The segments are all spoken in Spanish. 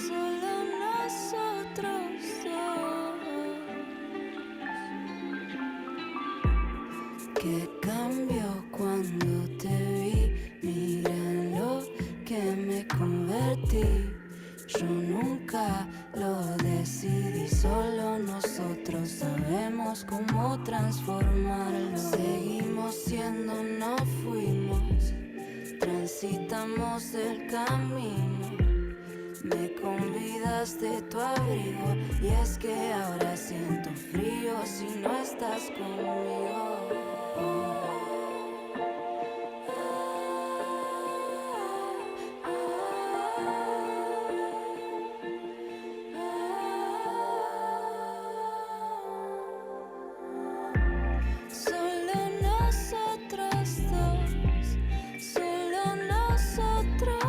Solo nosotros dos. ¿Qué cambió cuando te vi? Mira en lo que me convertí. Yo nunca lo decidí, solo nosotros sabemos cómo transformarlo. Seguimos siendo, no fuimos, transitamos el camino. Me convidas de tu abrigo y es que ahora siento frío si no estás conmigo. Solo nosotros dos, solo nosotros,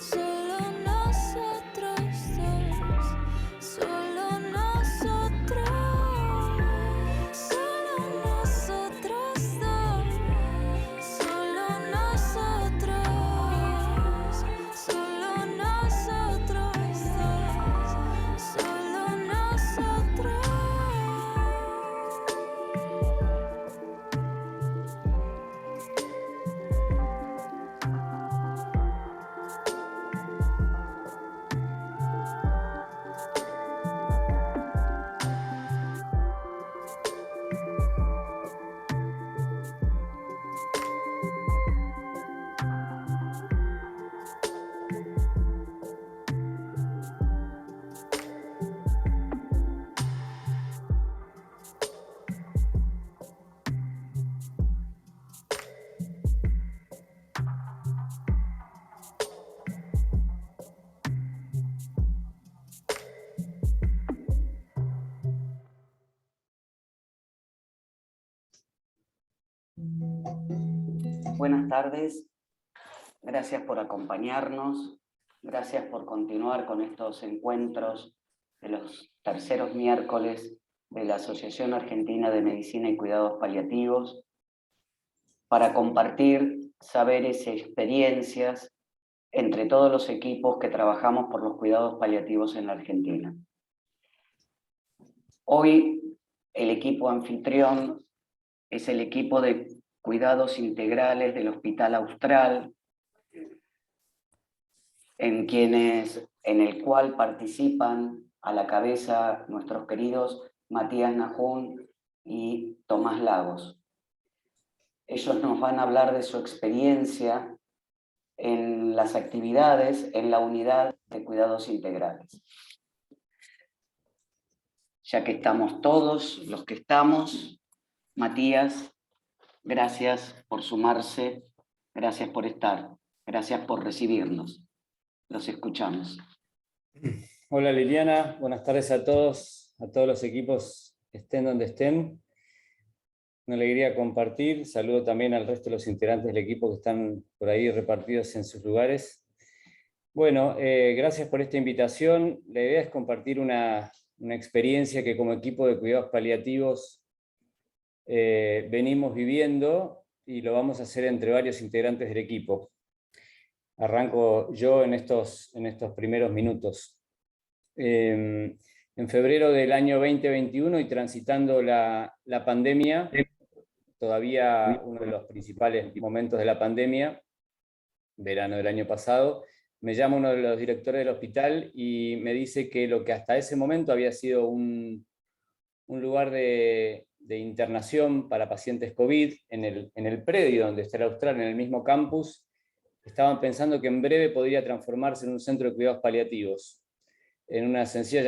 solo nosotros dos, solo nosotros, solo nosotros dos, solo nosotros, solo nosotros dos, solo nosotros. Buenas tardes, gracias por acompañarnos, gracias por continuar con estos encuentros de los terceros miércoles de la Asociación Argentina de Medicina y Cuidados Paliativos para compartir saberes y experiencias entre todos los equipos que trabajamos por los cuidados paliativos en la Argentina. Hoy el equipo anfitrión es el equipo de cuidados integrales del Hospital Austral, en el cual participan a la cabeza nuestros queridos Matías Nahún y Tomás Lagos. Ellos nos van a hablar de su experiencia en las actividades en la unidad de cuidados integrales. Ya que estamos todos los que estamos, Matías, gracias por sumarse, gracias por estar, gracias por recibirnos. Los escuchamos. Hola Liliana, buenas tardes a todos los equipos, estén donde estén. Una alegría compartir, saludo también al resto de los integrantes del equipo que están por ahí repartidos en sus lugares. Bueno, gracias por esta invitación. La idea es compartir una experiencia que como equipo de cuidados paliativos venimos viviendo y lo vamos a hacer entre varios integrantes del equipo. Arranco yo en estos primeros minutos. En febrero del año 2021 y transitando la pandemia, todavía uno de los principales momentos de la pandemia, verano del año pasado, me llama uno de los directores del hospital y me dice que lo que hasta ese momento había sido un lugar de internación para pacientes COVID en el predio donde está el Austral, en el mismo campus, estaban pensando que en breve podría transformarse en un centro de cuidados paliativos. En una sencilla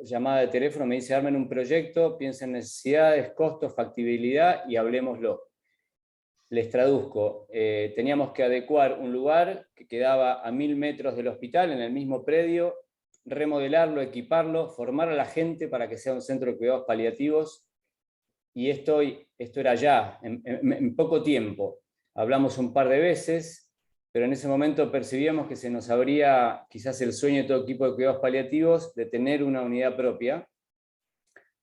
llamada de teléfono me dice: armen un proyecto, piensen en necesidades, costos, factibilidad y hablemoslo. Les traduzco, teníamos que adecuar un lugar que quedaba a 1000 metros del hospital, en el mismo predio, remodelarlo, equiparlo, formar a la gente para que sea un centro de cuidados paliativos, y esto era ya, en poco tiempo. Hablamos un par de veces, pero en ese momento percibíamos que se nos abría quizás el sueño de todo equipo de cuidados paliativos de tener una unidad propia,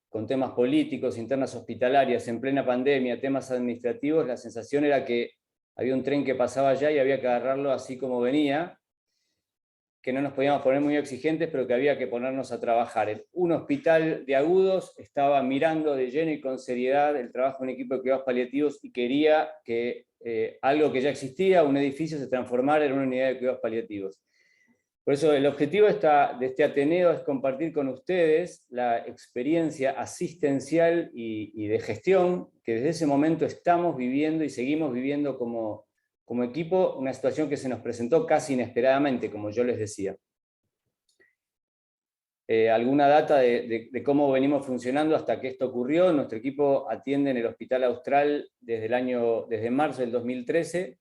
con temas políticos, internas hospitalarias, en plena pandemia, temas administrativos. La sensación era que había un tren que pasaba allá y había que agarrarlo así como venía. que no nos podíamos poner muy exigentes, pero que había que ponernos a trabajar. Un hospital de agudos estaba mirando de lleno y con seriedad el trabajo de un equipo de cuidados paliativos y quería que algo que ya existía, un edificio, se transformara en una unidad de cuidados paliativos. Por eso el objetivo de este Ateneo es compartir con ustedes la experiencia asistencial y de gestión que desde ese momento estamos viviendo y seguimos viviendo como equipo, una situación que se nos presentó casi inesperadamente, como yo les decía. Alguna data de cómo venimos funcionando hasta que esto ocurrió. Nuestro equipo atiende en el Hospital Austral desde marzo del 2013.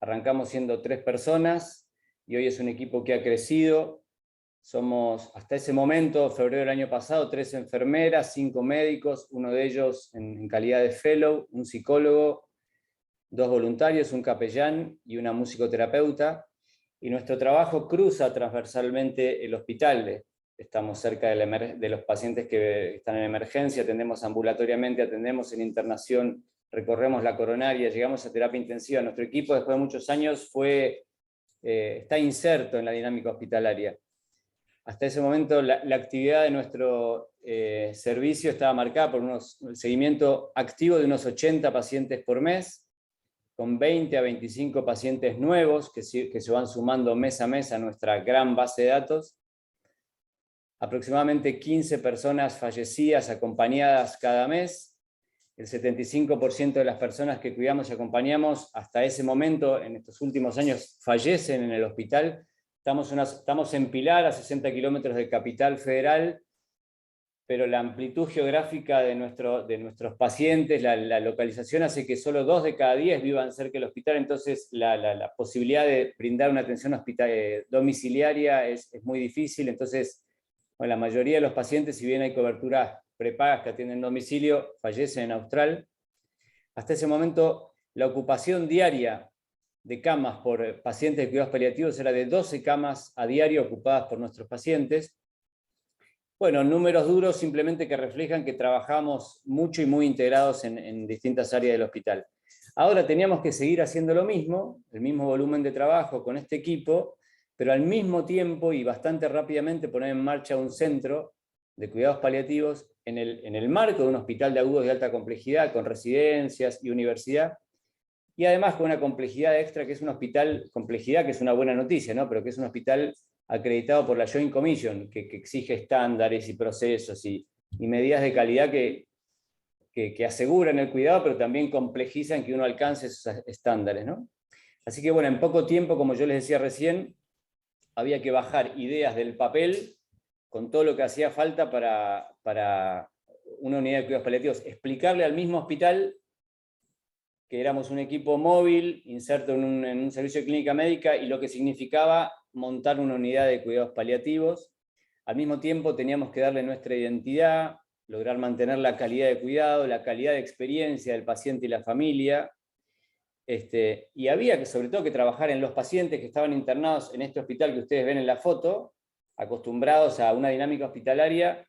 Arrancamos siendo 3 personas y hoy es un equipo que ha crecido. Somos, hasta ese momento, febrero del año pasado, 3 enfermeras, 5 médicos, uno de ellos en calidad de fellow, un psicólogo, 2 voluntarios, un capellán y una musicoterapeuta, y nuestro trabajo cruza transversalmente el hospital. Estamos cerca de los pacientes que están en emergencia, atendemos ambulatoriamente, atendemos en internación, recorremos la coronaria, llegamos a terapia intensiva. Nuestro equipo, después de muchos años, está inserto en la dinámica hospitalaria. Hasta ese momento la actividad de nuestro servicio estaba marcada por un seguimiento activo de unos 80 pacientes por mes, con 20 a 25 pacientes nuevos que se van sumando mes a mes a nuestra gran base de datos. Aproximadamente 15 personas fallecidas acompañadas cada mes. El 75% de las personas que cuidamos y acompañamos hasta ese momento, en estos últimos años, fallecen en el hospital. Estamos en Pilar, a 60 kilómetros de Capital Federal, pero la amplitud geográfica de nuestros pacientes, la localización hace que solo 2 de cada 10 vivan cerca del hospital, entonces la posibilidad de brindar una atención domiciliaria es muy difícil. Entonces, bueno, la mayoría de los pacientes, si bien hay coberturas prepagas que atienden domicilio, fallecen en Austral. Hasta ese momento, la ocupación diaria de camas por pacientes de cuidados paliativos era de 12 camas a diario ocupadas por nuestros pacientes. Bueno, números duros simplemente que reflejan que trabajamos mucho y muy integrados en distintas áreas del hospital. Ahora teníamos que seguir haciendo lo mismo, el mismo volumen de trabajo con este equipo, pero al mismo tiempo y bastante rápidamente poner en marcha un centro de cuidados paliativos en el marco de un hospital de agudos de alta complejidad, con residencias y universidad, y además con una complejidad extra, que es un hospital, complejidad que es una buena noticia, ¿no? Pero que es un hospital acreditado por la Joint Commission, que exige estándares y procesos y medidas de calidad que aseguran el cuidado, pero también complejizan que uno alcance esos estándares, ¿no? Así que bueno, en poco tiempo, como yo les decía recién, había que bajar ideas del papel con todo lo que hacía falta para una unidad de cuidados paliativos, explicarle al mismo hospital que éramos un equipo móvil, inserto en un servicio de clínica médica, y lo que significaba montar una unidad de cuidados paliativos. Al mismo tiempo teníamos que darle nuestra identidad, lograr mantener la calidad de cuidado, la calidad de experiencia del paciente y la familia, y había que, sobre todo, que trabajar en los pacientes que estaban internados en este hospital que ustedes ven en la foto, acostumbrados a una dinámica hospitalaria,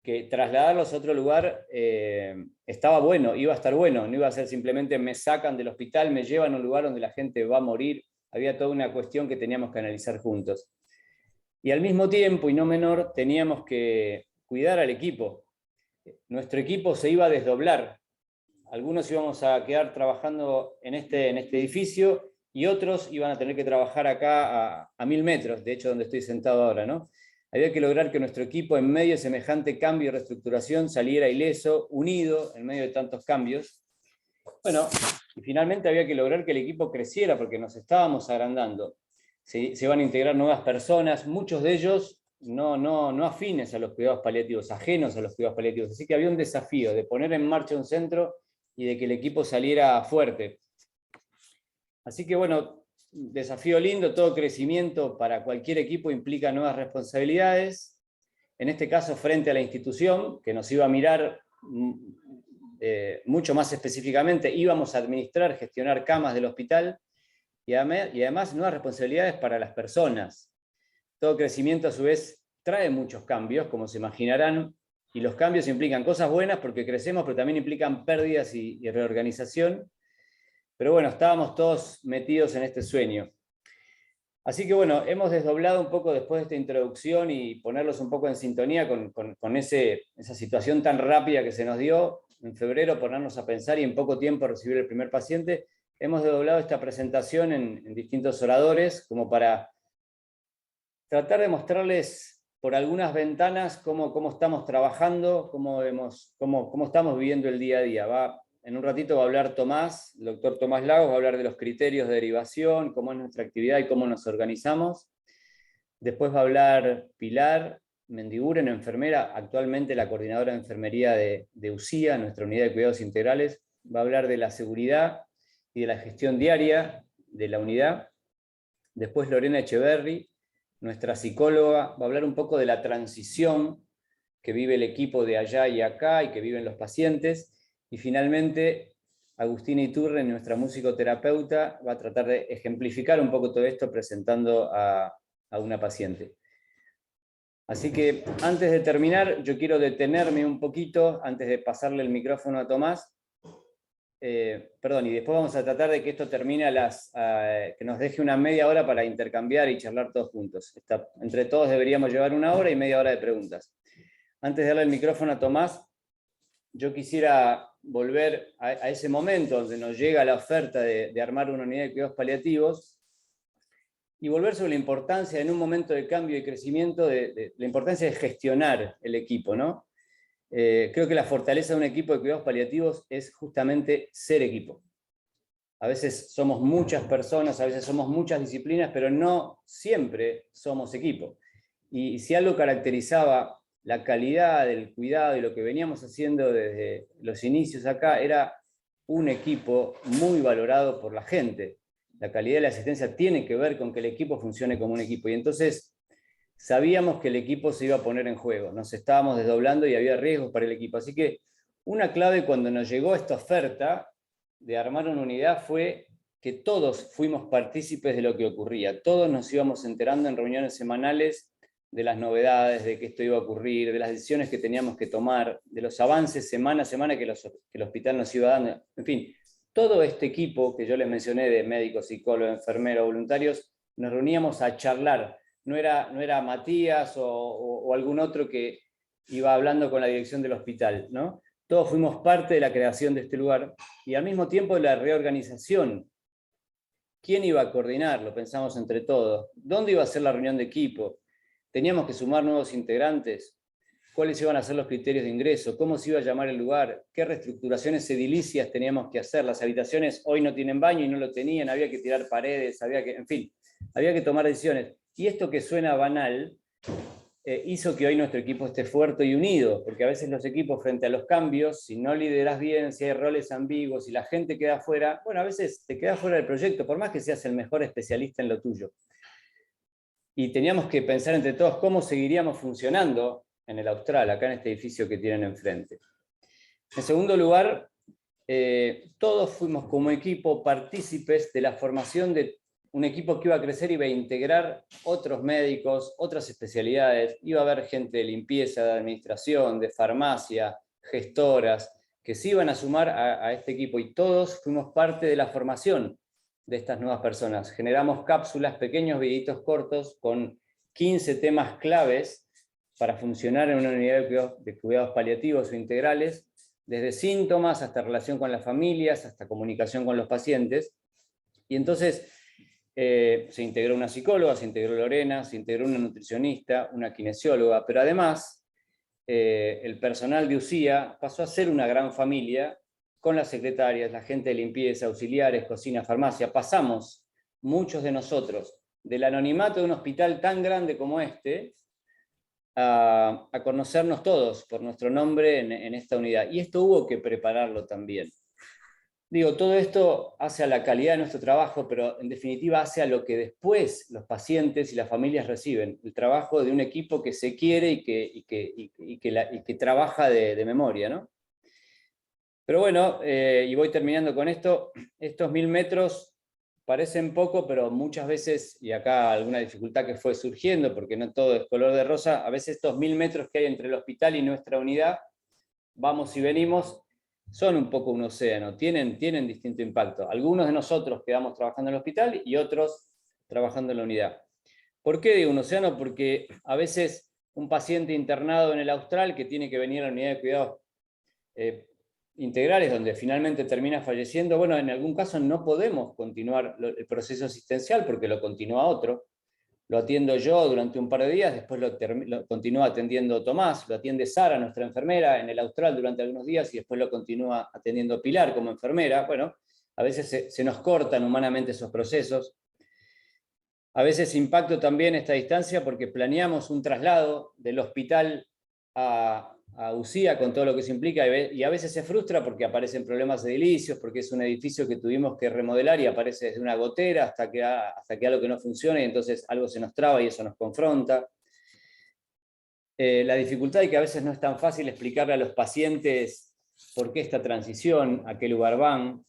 que trasladarlos a otro lugar estaba bueno, iba a estar bueno, no iba a ser simplemente me sacan del hospital, me llevan a un lugar donde la gente va a morir. Había toda una cuestión que teníamos que analizar juntos. Y al mismo tiempo, y no menor, teníamos que cuidar al equipo. Nuestro equipo se iba a desdoblar. Algunos íbamos a quedar trabajando en este edificio y otros iban a tener que trabajar acá a 1000 metros, de hecho donde estoy sentado ahora, ¿no? Había que lograr que nuestro equipo, en medio de semejante cambio y reestructuración, saliera ileso, unido, en medio de tantos cambios. Bueno, y finalmente había que lograr que el equipo creciera, porque nos estábamos agrandando. Se van a integrar nuevas personas, muchos de ellos no afines a los cuidados paliativos, ajenos a los cuidados paliativos. Así que había un desafío de poner en marcha un centro y de que el equipo saliera fuerte. Así que bueno, desafío lindo. Todo crecimiento para cualquier equipo implica nuevas responsabilidades, en este caso frente a la institución, que nos iba a mirar mucho más específicamente. Íbamos a administrar, gestionar camas del hospital, y además nuevas responsabilidades para las personas. Todo crecimiento a su vez trae muchos cambios, como se imaginarán, y los cambios implican cosas buenas porque crecemos, pero también implican pérdidas y reorganización. Pero bueno, estábamos todos metidos en este sueño. Así que bueno, hemos desdoblado un poco después de esta introducción y ponerlos un poco en sintonía con esa situación tan rápida que se nos dio en febrero, ponernos a pensar y en poco tiempo recibir el primer paciente. Hemos desdoblado esta presentación en distintos oradores como para tratar de mostrarles por algunas ventanas cómo estamos trabajando, cómo estamos viviendo el día a día. En un ratito va a hablar Tomás, el doctor Tomás Lagos, va a hablar de los criterios de derivación, cómo es nuestra actividad y cómo nos organizamos. Después va a hablar Pilar Mendiguren, enfermera, actualmente la coordinadora de enfermería de UCIA, nuestra unidad de cuidados integrales. Va a hablar de la seguridad y de la gestión diaria de la unidad. Después Lorena Echeverri, nuestra psicóloga, va a hablar un poco de la transición que vive el equipo de allá y acá y que viven los pacientes. Y finalmente, Agustina Iturre, nuestra musicoterapeuta, va a tratar de ejemplificar un poco todo esto presentando a una paciente. Así que antes de terminar, yo quiero detenerme un poquito, antes de pasarle el micrófono a Tomás. Perdón, y después vamos a tratar de que esto termine que nos deje una media hora para intercambiar y charlar todos juntos. Entre todos deberíamos llevar 1 hora y media hora de preguntas. Antes de darle el micrófono a Tomás, yo quisiera volver a ese momento donde nos llega la oferta de armar una unidad de cuidados paliativos y volver sobre la importancia en un momento de cambio y crecimiento, de la importancia de gestionar el equipo, ¿no? Creo que la fortaleza de un equipo de cuidados paliativos es justamente ser equipo. A veces somos muchas personas, a veces somos muchas disciplinas, pero no siempre somos equipo. Y si algo caracterizaba la calidad del cuidado y lo que veníamos haciendo desde los inicios acá, era un equipo muy valorado por la gente. La calidad de la asistencia tiene que ver con que el equipo funcione como un equipo. Y entonces sabíamos que el equipo se iba a poner en juego. Nos estábamos desdoblando y había riesgos para el equipo. Así que una clave cuando nos llegó esta oferta de armar una unidad fue que todos fuimos partícipes de lo que ocurría. Todos nos íbamos enterando en reuniones semanales de las novedades, de que esto iba a ocurrir, de las decisiones que teníamos que tomar, de los avances semana a semana que el hospital nos iba dando. En fin, todo este equipo que yo les mencioné de médicos, psicólogos, enfermeros, voluntarios, nos reuníamos a charlar. No era Matías o algún otro que iba hablando con la dirección del hospital, ¿no? Todos fuimos parte de la creación de este lugar y al mismo tiempo de la reorganización. ¿Quién iba a coordinar? Lo pensamos entre todos. ¿Dónde iba a ser la reunión de equipo? ¿Teníamos que sumar nuevos integrantes? ¿Cuáles iban a ser los criterios de ingreso? ¿Cómo se iba a llamar el lugar? ¿Qué reestructuraciones edilicias teníamos que hacer? Las habitaciones hoy no tienen baño y no lo tenían, había que tirar paredes, en fin, había que tomar decisiones. Y esto que suena banal, hizo que hoy nuestro equipo esté fuerte y unido, porque a veces los equipos frente a los cambios, si no lideras bien, si hay roles ambiguos, si la gente queda fuera, bueno, a veces te quedas fuera del proyecto, por más que seas el mejor especialista en lo tuyo. Y teníamos que pensar entre todos cómo seguiríamos funcionando en el Austral, acá en este edificio que tienen enfrente. En segundo lugar, todos fuimos como equipo partícipes de la formación de un equipo que iba a crecer y iba a integrar otros médicos, otras especialidades, iba a haber gente de limpieza, de administración, de farmacia, gestoras, que se iban a sumar a este equipo y todos fuimos parte de la formación de estas nuevas personas. Generamos cápsulas, pequeños videitos cortos con 15 temas claves para funcionar en una unidad de cuidados paliativos o integrales, desde síntomas hasta relación con las familias, hasta comunicación con los pacientes. Y entonces se integró una psicóloga, se integró Lorena, se integró una nutricionista, una kinesióloga, pero además el personal de UCIA pasó a ser una gran familia con las secretarias, la gente de limpieza, auxiliares, cocina, farmacia. Pasamos, muchos de nosotros, del anonimato de un hospital tan grande como este, a conocernos todos por nuestro nombre en esta unidad. Y esto hubo que prepararlo también. Digo, todo esto hace a la calidad de nuestro trabajo, pero en definitiva hace a lo que después los pacientes y las familias reciben, el trabajo de un equipo que se quiere y que trabaja de memoria, ¿no? Pero bueno, y voy terminando con esto, estos 1000 metros parecen poco, pero muchas veces, y acá alguna dificultad que fue surgiendo, porque no todo es color de rosa, a veces estos 1000 metros que hay entre el hospital y nuestra unidad, vamos y venimos, son un poco un océano, tienen distinto impacto. Algunos de nosotros quedamos trabajando en el hospital y otros trabajando en la unidad. ¿Por qué digo un océano? Porque a veces un paciente internado en el Austral que tiene que venir a la unidad de cuidados integrales, donde finalmente termina falleciendo, bueno, en algún caso no podemos continuar el proceso asistencial porque lo continúa otro. Lo atiendo yo durante un par de días, después lo continúa atendiendo Tomás, lo atiende Sara, nuestra enfermera, en el Austral durante algunos días, y después lo continúa atendiendo Pilar como enfermera. Bueno, a veces se nos cortan humanamente esos procesos. A veces impacto también esta distancia porque planeamos un traslado del hospital a UCIA con todo lo que eso implica, y a veces se frustra porque aparecen problemas edilicios, porque es un edificio que tuvimos que remodelar y aparece desde una gotera hasta que algo que no funciona, y entonces algo se nos traba y eso nos confronta. La dificultad es que a veces no es tan fácil explicarle a los pacientes por qué esta transición, a qué lugar van.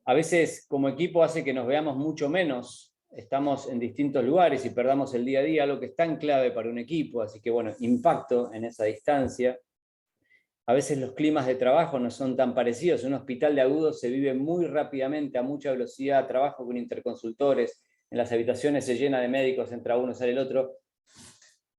A veces como equipo hace que nos veamos mucho menos, estamos en distintos lugares y perdamos el día a día, algo que es tan clave para un equipo, así que bueno, impacto en esa distancia. A veces los climas de trabajo no son tan parecidos, en un hospital de agudos se vive muy rápidamente, a mucha velocidad, trabajo con interconsultores, en las habitaciones se llena de médicos, entra uno, sale el otro,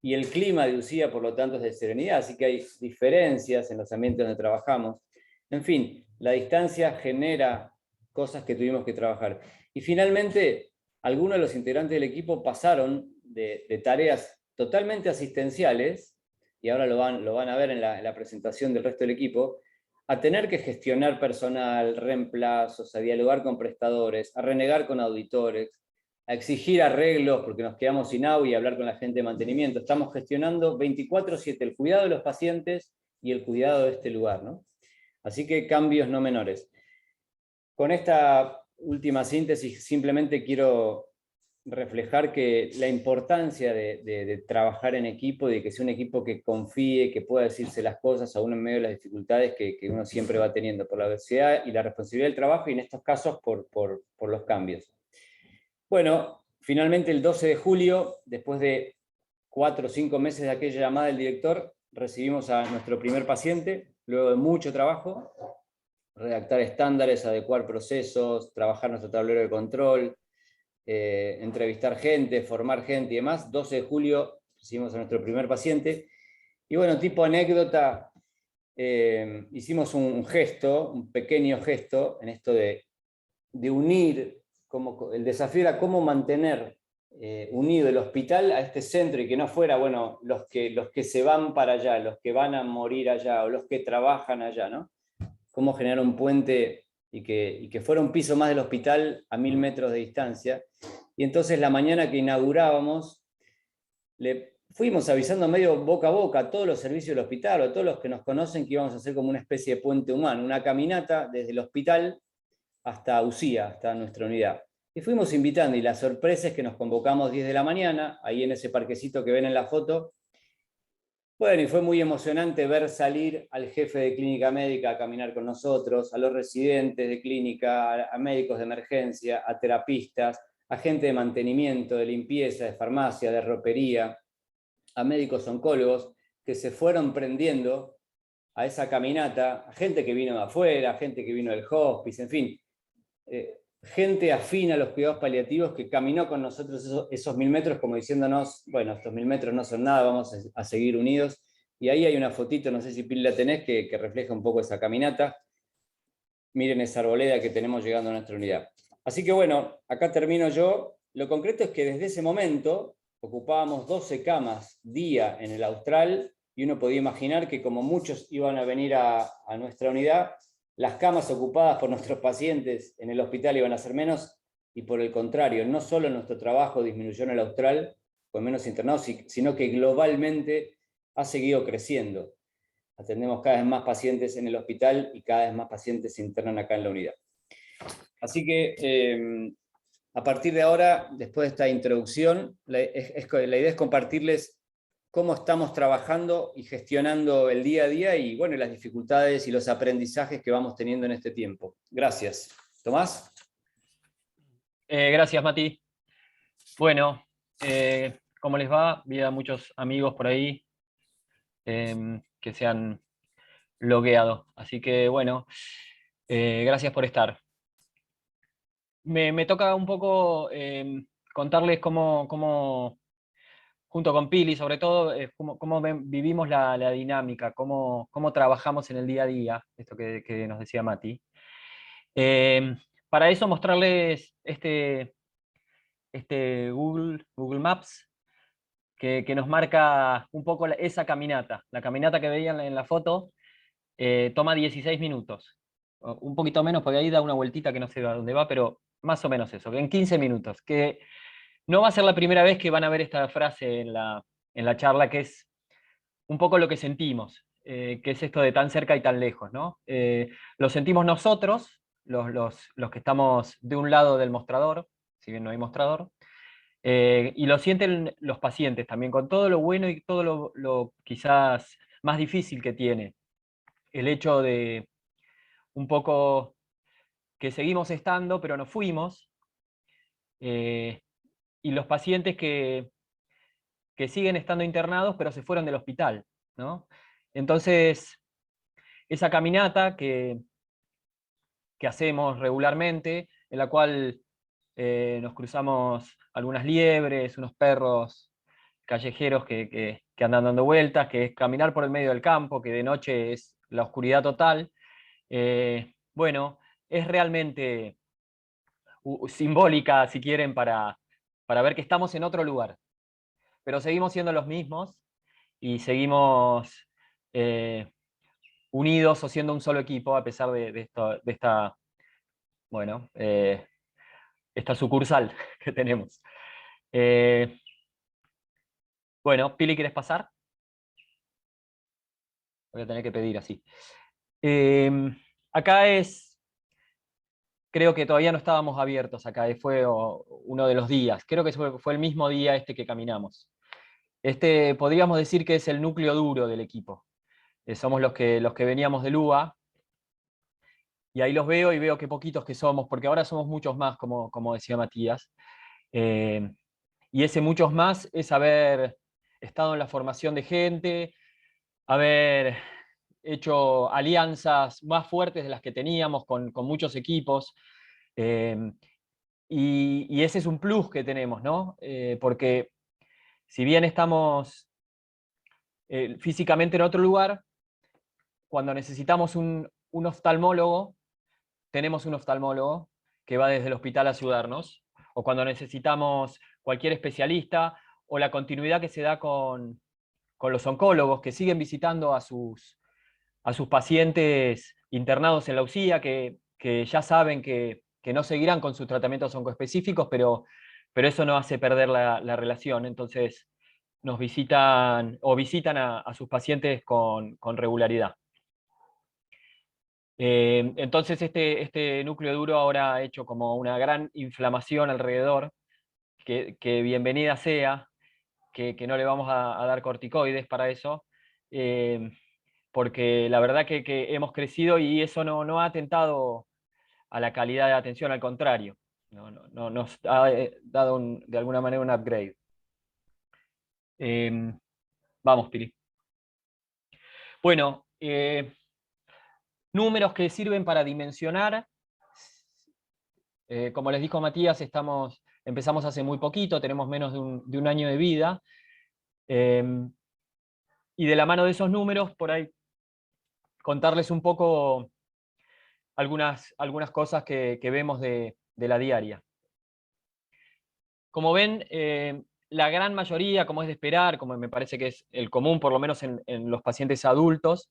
y el clima de UCIA por lo tanto es de serenidad, así que hay diferencias en los ambientes donde trabajamos. En fin, la distancia genera cosas que tuvimos que trabajar. Y finalmente, algunos de los integrantes del equipo pasaron de tareas totalmente asistenciales, y ahora lo van a ver en la presentación del resto del equipo, a tener que gestionar personal, reemplazos, a dialogar con prestadores, a renegar con auditores, a exigir arreglos porque nos quedamos sin agua y hablar con la gente de mantenimiento. Estamos gestionando 24/7 el cuidado de los pacientes y el cuidado de este lugar, ¿no? Así que cambios no menores. Con esta última síntesis simplemente quiero reflejar que la importancia de trabajar en equipo, de que sea un equipo que confíe, que pueda decirse las cosas aún en medio de las dificultades que uno siempre va teniendo por la adversidad y la responsabilidad del trabajo, y en estos casos por los cambios. Bueno, finalmente el 12 de julio, después de 4 o 5 meses de aquella llamada del director, recibimos a nuestro primer paciente, luego de mucho trabajo, redactar estándares, adecuar procesos, trabajar nuestro tablero de control, entrevistar gente, formar gente y demás. 12 de julio recibimos a nuestro primer paciente, y bueno, tipo anécdota, hicimos un gesto, un pequeño gesto, en esto de unir. Como el desafío era cómo mantener unido el hospital a este centro y que no fuera, bueno, los que se van para allá, los que van a morir allá o los que trabajan allá, ¿no? Cómo generar un puente y que fuera un piso más del hospital a 1000 metros de distancia. Y entonces la mañana que inaugurábamos, le fuimos avisando medio boca a boca a todos los servicios del hospital, o a todos los que nos conocen, que íbamos a hacer como una especie de puente humano, una caminata desde el hospital hasta UCIA, hasta nuestra unidad. Y fuimos invitando, y la sorpresa es que nos convocamos 10 de la mañana, ahí en ese parquecito que ven en la foto. Bueno, y fue muy emocionante ver salir al jefe de clínica médica a caminar con nosotros, a los residentes de clínica, a médicos de emergencia, a terapistas, a gente de mantenimiento, de limpieza, de farmacia, de ropería, a médicos oncólogos, que se fueron prendiendo a esa caminata, a gente que vino de afuera, a gente que vino del hospice, en fin, gente afín a los cuidados paliativos que caminó con nosotros esos 1000 metros como diciéndonos, bueno, estos 1000 metros no son nada, vamos a seguir unidos. Y ahí hay una fotito, no sé si Pili la tenés, que refleja un poco esa caminata. Miren esa arboleda que tenemos llegando a nuestra unidad. Así que bueno, acá termino yo. Lo concreto es que desde ese momento ocupábamos 12 camas día en el Austral, y uno podía imaginar que como muchos iban a venir a nuestra unidad, las camas ocupadas por nuestros pacientes en el hospital iban a ser menos, y por el contrario, no solo nuestro trabajo disminuyó en el Austral, con menos internados, sino que globalmente ha seguido creciendo. Atendemos cada vez más pacientes en el hospital y cada vez más pacientes se internan acá en la unidad. Así que a partir de ahora, después de esta introducción, la idea es compartirles cómo estamos trabajando y gestionando el día a día y bueno, las dificultades y los aprendizajes que vamos teniendo en este tiempo. Gracias. Tomás. Gracias, Mati. Bueno, ¿cómo les va? Vi a muchos amigos por ahí que se han logueado. Así que bueno, gracias por estar. me toca un poco contarles cómo, junto con Pili sobre todo, cómo vivimos la dinámica, cómo trabajamos en el día a día, esto que nos decía Mati. Para eso mostrarles este Google Maps, que nos marca un poco esa caminata. La caminata que veían en la foto toma 16 minutos. Un poquito menos, porque ahí da una vueltita que no sé a dónde va, pero más o menos eso, en 15 minutos. Que no va a ser la primera vez que van a ver esta frase en la charla, que es un poco lo que sentimos, que es esto de tan cerca y tan lejos, ¿no? Lo sentimos nosotros, los que estamos de un lado del mostrador, si bien no hay mostrador, y lo sienten los pacientes también, con todo lo bueno y todo lo quizás más difícil que tiene el hecho de un poco que seguimos estando, pero no fuimos, y los pacientes que siguen estando internados, pero se fueron del hospital, ¿no? Entonces, esa caminata que hacemos regularmente, en la cual nos cruzamos algunas liebres, unos perros callejeros que andan dando vueltas, que es caminar por el medio del campo, que de noche es la oscuridad total. Bueno, es realmente simbólica, si quieren, para ver que estamos en otro lugar, pero seguimos siendo los mismos y seguimos unidos o siendo un solo equipo, a pesar de esta, bueno, esta sucursal que tenemos. Bueno, Pili, ¿quieres pasar? Voy a tener que pedir así. Acá creo que todavía no estábamos abiertos acá, fue uno de los días, creo que fue el mismo día que caminamos. Podríamos decir que es el núcleo duro del equipo. Somos los que veníamos del UBA, y ahí los veo y veo qué poquitos que somos, porque ahora somos muchos más, como decía Matías. Y ese muchos más es haber estado en la formación de gente, haber hecho alianzas más fuertes de las que teníamos con muchos equipos. Y ese es un plus que tenemos, ¿no? Porque si bien estamos físicamente en otro lugar, cuando necesitamos un oftalmólogo, tenemos un oftalmólogo que va desde el hospital a ayudarnos, o cuando necesitamos cualquier especialista, o la continuidad que se da con los oncólogos que siguen visitando a sus pacientes internados en la UCIA, que ya saben que no seguirán con sus tratamientos oncoespecíficos, pero eso no hace perder la relación. Entonces nos visitan o visitan a sus pacientes con regularidad. Entonces este núcleo duro ahora ha hecho como una gran inflamación alrededor, que bienvenida sea, que no le vamos a dar corticoides para eso, porque la verdad que hemos crecido y eso no ha atentado a la calidad de atención, al contrario, nos ha dado de alguna manera un upgrade. Vamos, Piri. Bueno, números que sirven para dimensionar. Como les dijo Matías, empezamos hace muy poquito, tenemos menos de un año de vida, y de la mano de esos números, por ahí contarles un poco algunas cosas que vemos de la diaria. Como ven, la gran mayoría, como es de esperar, como me parece que es el común, por lo menos en los pacientes adultos,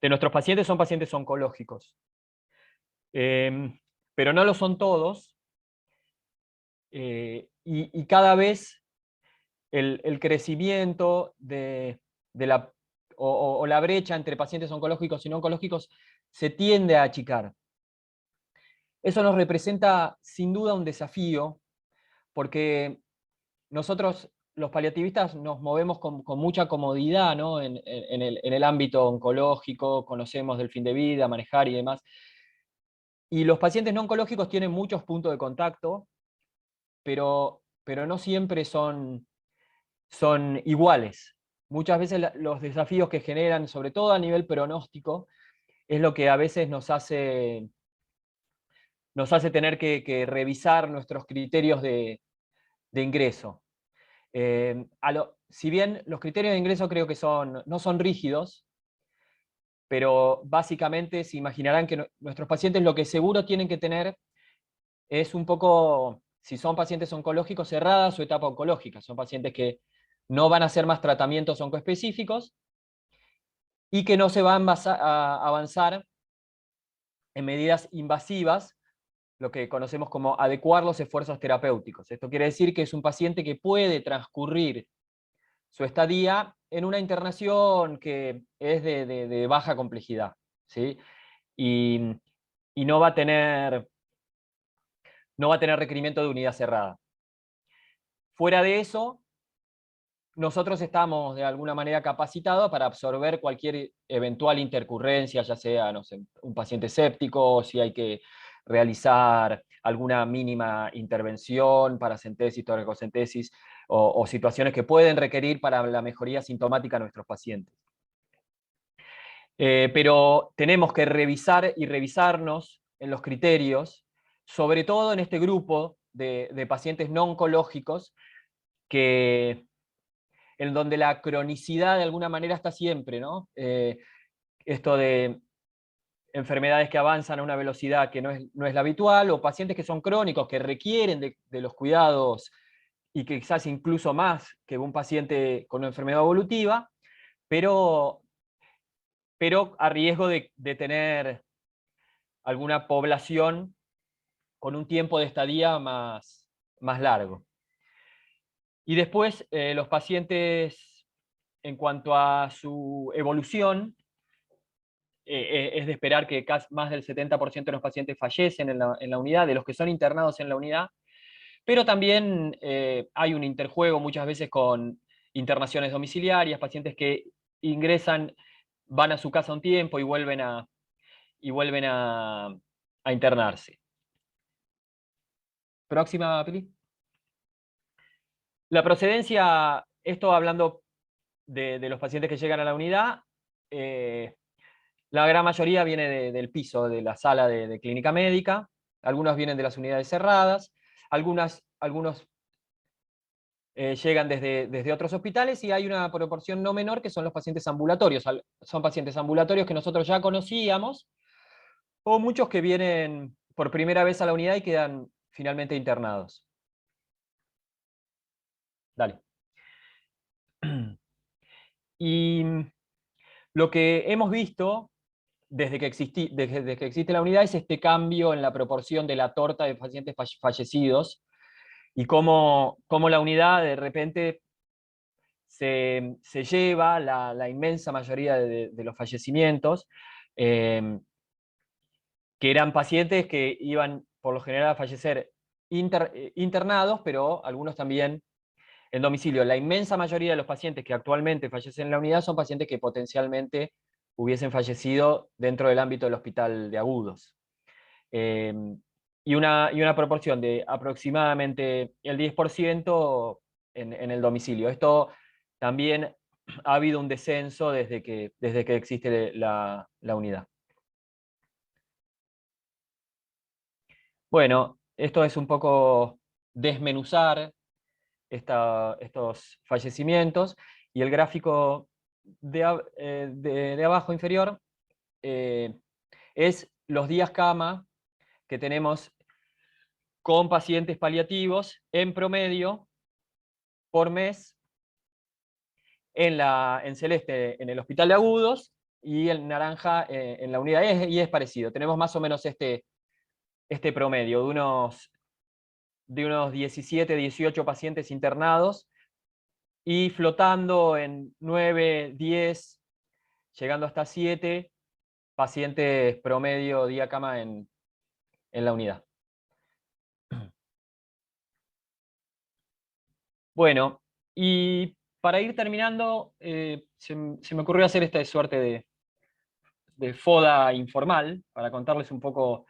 de nuestros pacientes son pacientes oncológicos. Pero no lo son todos, y cada vez el crecimiento de la brecha entre pacientes oncológicos y no oncológicos se tiende a achicar. Eso nos representa sin duda un desafío, porque nosotros, los paliativistas, nos movemos con mucha comodidad, ¿no? en el ámbito oncológico, conocemos del fin de vida, manejar y demás. Y los pacientes no oncológicos tienen muchos puntos de contacto, pero no siempre son iguales. Muchas veces los desafíos que generan, sobre todo a nivel pronóstico, es lo que a veces nos hace nos hace tener que revisar nuestros criterios de ingreso. Si bien los criterios de ingreso creo que no son rígidos, pero básicamente se imaginarán que nuestros pacientes lo que seguro tienen que tener es un poco, si son pacientes oncológicos, cerrada su etapa oncológica. Son pacientes que no van a hacer más tratamientos oncoespecíficos y que no se van a avanzar en medidas invasivas, lo que conocemos como adecuar los esfuerzos terapéuticos. Esto quiere decir que es un paciente que puede transcurrir su estadía en una internación que es de baja complejidad, ¿sí? Y no va a tener requerimiento de unidad cerrada. Fuera de eso, nosotros estamos de alguna manera capacitados para absorber cualquier eventual intercurrencia, ya sea, no sé, un paciente séptico, si hay que realizar alguna mínima intervención, paracentesis, toracocentesis, o situaciones que pueden requerir para la mejoría sintomática de nuestros pacientes. Pero tenemos que revisar y revisarnos en los criterios, sobre todo en este grupo de pacientes no oncológicos, en donde la cronicidad de alguna manera está siempre, ¿no? Esto de enfermedades que avanzan a una velocidad que no es la habitual, o pacientes que son crónicos, que requieren de los cuidados, y que quizás incluso más que un paciente con una enfermedad evolutiva, pero a riesgo de tener alguna población con un tiempo de estadía más largo. Y después, los pacientes, en cuanto a su evolución, es de esperar que más del 70% de los pacientes fallecen en la unidad, de los que son internados en la unidad, pero también hay un interjuego muchas veces con internaciones domiciliarias, pacientes que ingresan, van a su casa un tiempo y vuelven a internarse. Próxima, Pili. La procedencia, esto hablando de los pacientes que llegan a la unidad, la gran mayoría viene del piso, de la sala de clínica médica, algunos vienen de las unidades cerradas, algunos llegan desde otros hospitales, y hay una proporción no menor que son los pacientes ambulatorios. Son pacientes ambulatorios que nosotros ya conocíamos, o muchos que vienen por primera vez a la unidad y quedan finalmente internados. Dale. Y lo que hemos visto desde que existe la unidad es este cambio en la proporción de la torta de pacientes fallecidos, y cómo la unidad de repente se lleva la inmensa mayoría de los fallecimientos, que eran pacientes que iban por lo general a fallecer internados, pero algunos también en domicilio. La inmensa mayoría de los pacientes que actualmente fallecen en la unidad son pacientes que potencialmente hubiesen fallecido dentro del ámbito del hospital de agudos. Y una proporción de aproximadamente el 10% en el domicilio. Esto también ha habido un descenso desde que existe la unidad. Bueno, esto es un poco desmenuzar estos fallecimientos, y el gráfico de abajo inferior es los días cama que tenemos con pacientes paliativos en promedio por mes en celeste en el hospital de agudos, y en naranja en la unidad, y es parecido. Tenemos más o menos este promedio de unos 17, 18 pacientes internados, y flotando en 9, 10, llegando hasta 7 pacientes promedio día cama en la unidad. Bueno, y para ir terminando, se me ocurrió hacer esta suerte de foda informal, para contarles un poco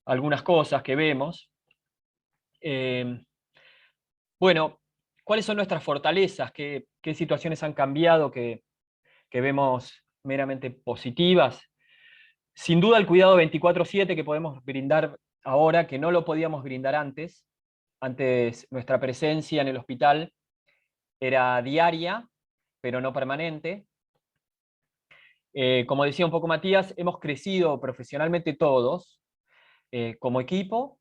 algunas cosas que vemos. Bueno, ¿cuáles son nuestras fortalezas? ¿Qué situaciones han cambiado que vemos meramente positivas? Sin duda el cuidado 24/7 que podemos brindar ahora que no lo podíamos brindar antes. Antes nuestra presencia en el hospital era diaria, pero no permanente. Como decía un poco Matías, hemos crecido profesionalmente todos, como equipo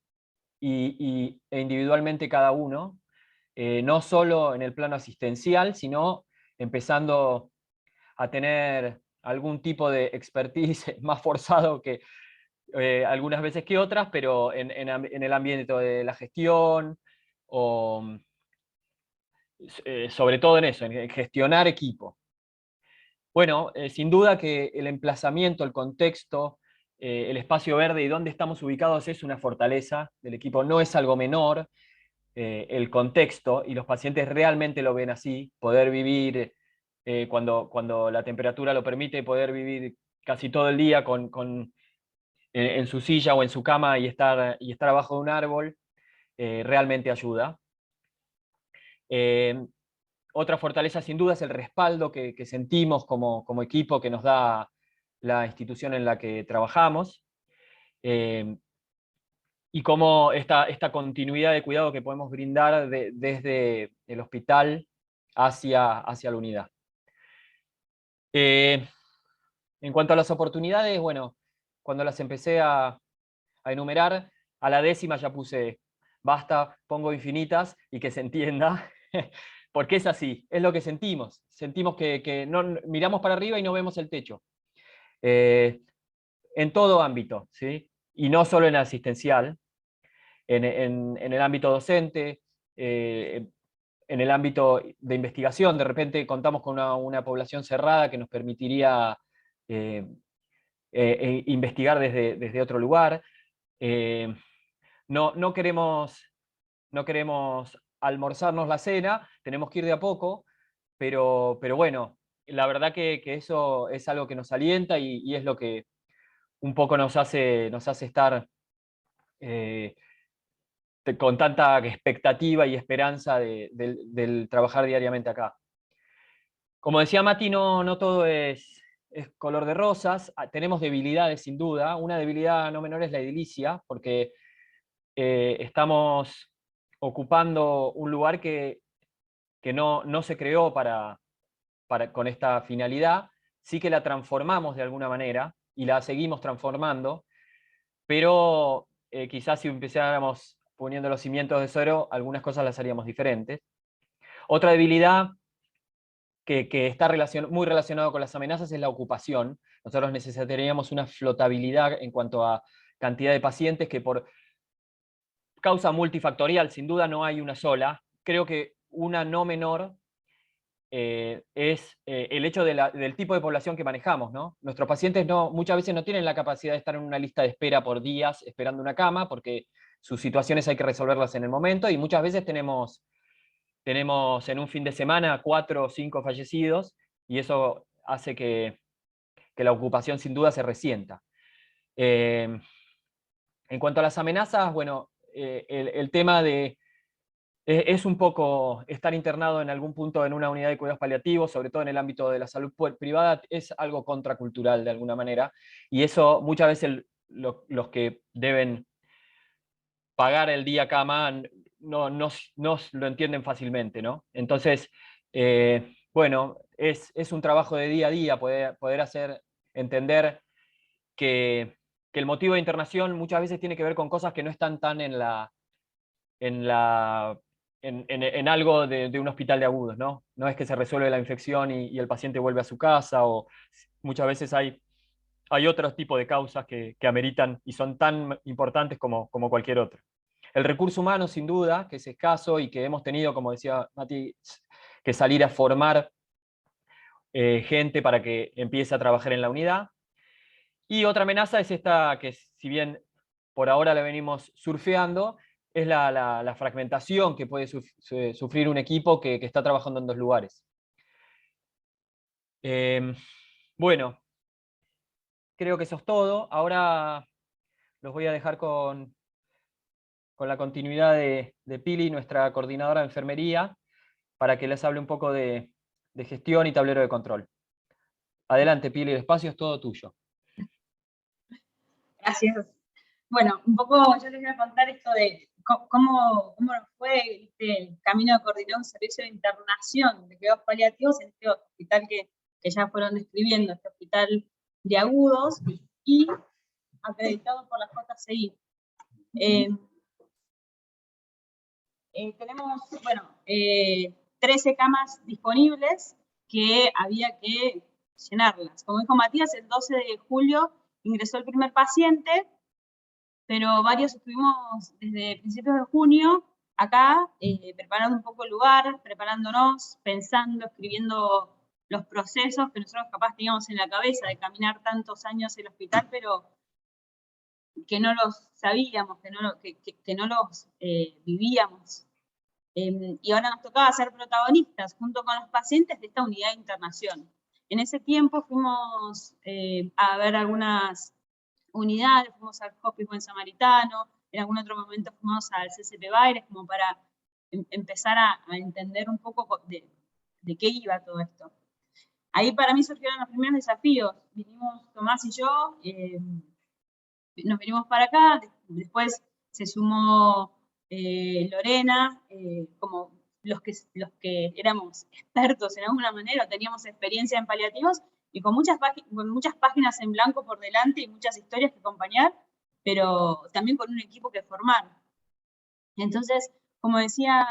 e individualmente cada uno, no solo en el plano asistencial, sino empezando a tener algún tipo de expertise más forzado que algunas veces que otras, pero en el ambiente de la gestión, o sobre todo en eso, en gestionar equipo. Bueno, sin duda que el emplazamiento, el contexto, el espacio verde y dónde estamos ubicados es una fortaleza del equipo, no es algo menor. El contexto, y los pacientes realmente lo ven así, poder vivir cuando la temperatura lo permite, poder vivir casi todo el día en su silla o en su cama y estar abajo de un árbol, realmente ayuda. Otra fortaleza sin duda es el respaldo que sentimos como equipo que nos da la institución en la que trabajamos, y cómo esta continuidad de cuidado que podemos brindar desde el hospital hacia la unidad. En cuanto a las oportunidades, bueno, cuando las empecé a enumerar, a la 10ª ya puse basta, pongo infinitas y que se entienda, porque es así, es lo que sentimos. Sentimos que no, miramos para arriba y no vemos el techo. En todo ámbito, ¿sí? Y no solo en asistencial, en el ámbito docente, en el ámbito de investigación. De repente contamos con una población cerrada que nos permitiría investigar desde otro lugar. No queremos almorzarnos la cena, tenemos que ir de a poco, pero bueno, la verdad que eso es algo que nos alienta y es lo que un poco nos hace estar con tanta expectativa y esperanza del trabajar diariamente acá. Como decía Mati, no todo es color de rosas, tenemos debilidades sin duda. Una debilidad no menor es la edilicia, porque estamos ocupando un lugar que no se creó con esta finalidad, sí que la transformamos de alguna manera y la seguimos transformando, pero quizás si empezáramos poniendo los cimientos de cero, algunas cosas las haríamos diferentes. Otra debilidad que está muy relacionado con las amenazas es la ocupación. Nosotros necesitaríamos una flotabilidad en cuanto a cantidad de pacientes que por causa multifactorial, sin duda no hay una sola. Creo que una no menor es el hecho del tipo de población que manejamos, ¿no? Nuestros pacientes muchas veces no tienen la capacidad de estar en una lista de espera por días esperando una cama, porque sus situaciones hay que resolverlas en el momento, y muchas veces tenemos en un fin de semana 4 o 5 fallecidos, y eso hace que la ocupación sin duda se resienta. En cuanto a las amenazas, bueno, el tema es un poco estar internado en algún punto en una unidad de cuidados paliativos, sobre todo en el ámbito de la salud privada, es algo contracultural de alguna manera, y eso muchas veces los que deben pagar el día cama no lo entienden fácilmente, ¿no? Entonces, bueno, es un trabajo de día a día poder hacer entender que el motivo de internación muchas veces tiene que ver con cosas que no están tan en algo de un hospital de agudos, ¿no? No es que se resuelve la infección y el paciente vuelve a su casa, o muchas veces hay otros tipos de causas que ameritan y son tan importantes como cualquier otro. El recurso humano, sin duda, que es escaso y que hemos tenido, como decía Mati, que salir a formar gente para que empiece a trabajar en la unidad. Y otra amenaza es esta, que si bien por ahora la venimos surfeando, es la fragmentación que puede sufrir un equipo que está trabajando en 2 lugares. Bueno, creo que eso es todo. Ahora los voy a dejar con la continuidad de Pili, nuestra coordinadora de enfermería, para que les hable un poco de gestión y tablero de control. Adelante, Pili, el espacio es todo tuyo. Gracias. Bueno, un poco yo les voy a contar esto de cómo nos fue el camino de coordinar un servicio de internación de cuidados paliativos en este hospital que ya fueron describiendo, este hospital de agudos y acreditado por la JCI. Tenemos, bueno, 13 camas disponibles que había que llenarlas. Como dijo Matías, el 12 de julio ingresó el primer paciente, pero varios estuvimos desde principios de junio acá, preparando un poco el lugar, preparándonos, pensando, escribiendo los procesos que nosotros capaz teníamos en la cabeza de caminar tantos años el hospital, pero que no los sabíamos, que no los vivíamos. Y ahora nos tocaba ser protagonistas junto con los pacientes de esta unidad de internación. En ese tiempo fuimos a ver algunas unidades, fuimos al Hospice Buen Samaritano, en algún otro momento fuimos al CCP Baires, como para empezar a entender un poco de qué iba todo esto. Ahí para mí surgieron los primeros desafíos. Vinimos Tomás y yo, nos venimos para acá, después se sumó Lorena, como los que éramos expertos en alguna manera, teníamos experiencia en paliativos, y con muchas páginas en blanco por delante y muchas historias que acompañar, pero también con un equipo que formar. Entonces, como decía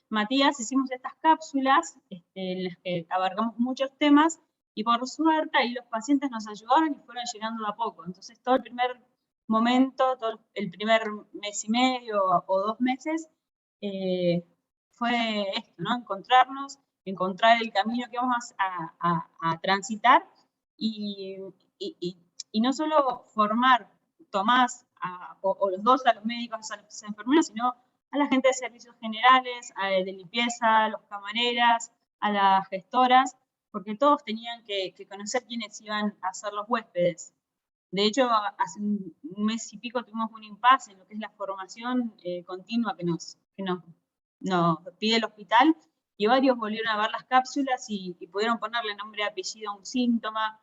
Matías, hicimos estas cápsulas en las que abarcamos muchos temas, y por suerte ahí los pacientes nos ayudaron y fueron llegando de a poco. Entonces todo el primer momento, todo el primer mes y medio o 2 meses, fue esto, ¿no? Encontrarnos, encontrar el camino que vamos a transitar, y no solo formar Tomás o los dos, a los médicos, a los enfermeros, sino a la gente de servicios generales, de limpieza, a los camareras, a las gestoras, porque todos tenían que conocer quiénes iban a ser los huéspedes. De hecho, hace un mes y pico tuvimos un impasse en lo que es la formación continua que nos pide el hospital, y varios volvieron a ver las cápsulas y pudieron ponerle nombre y apellido a un síntoma.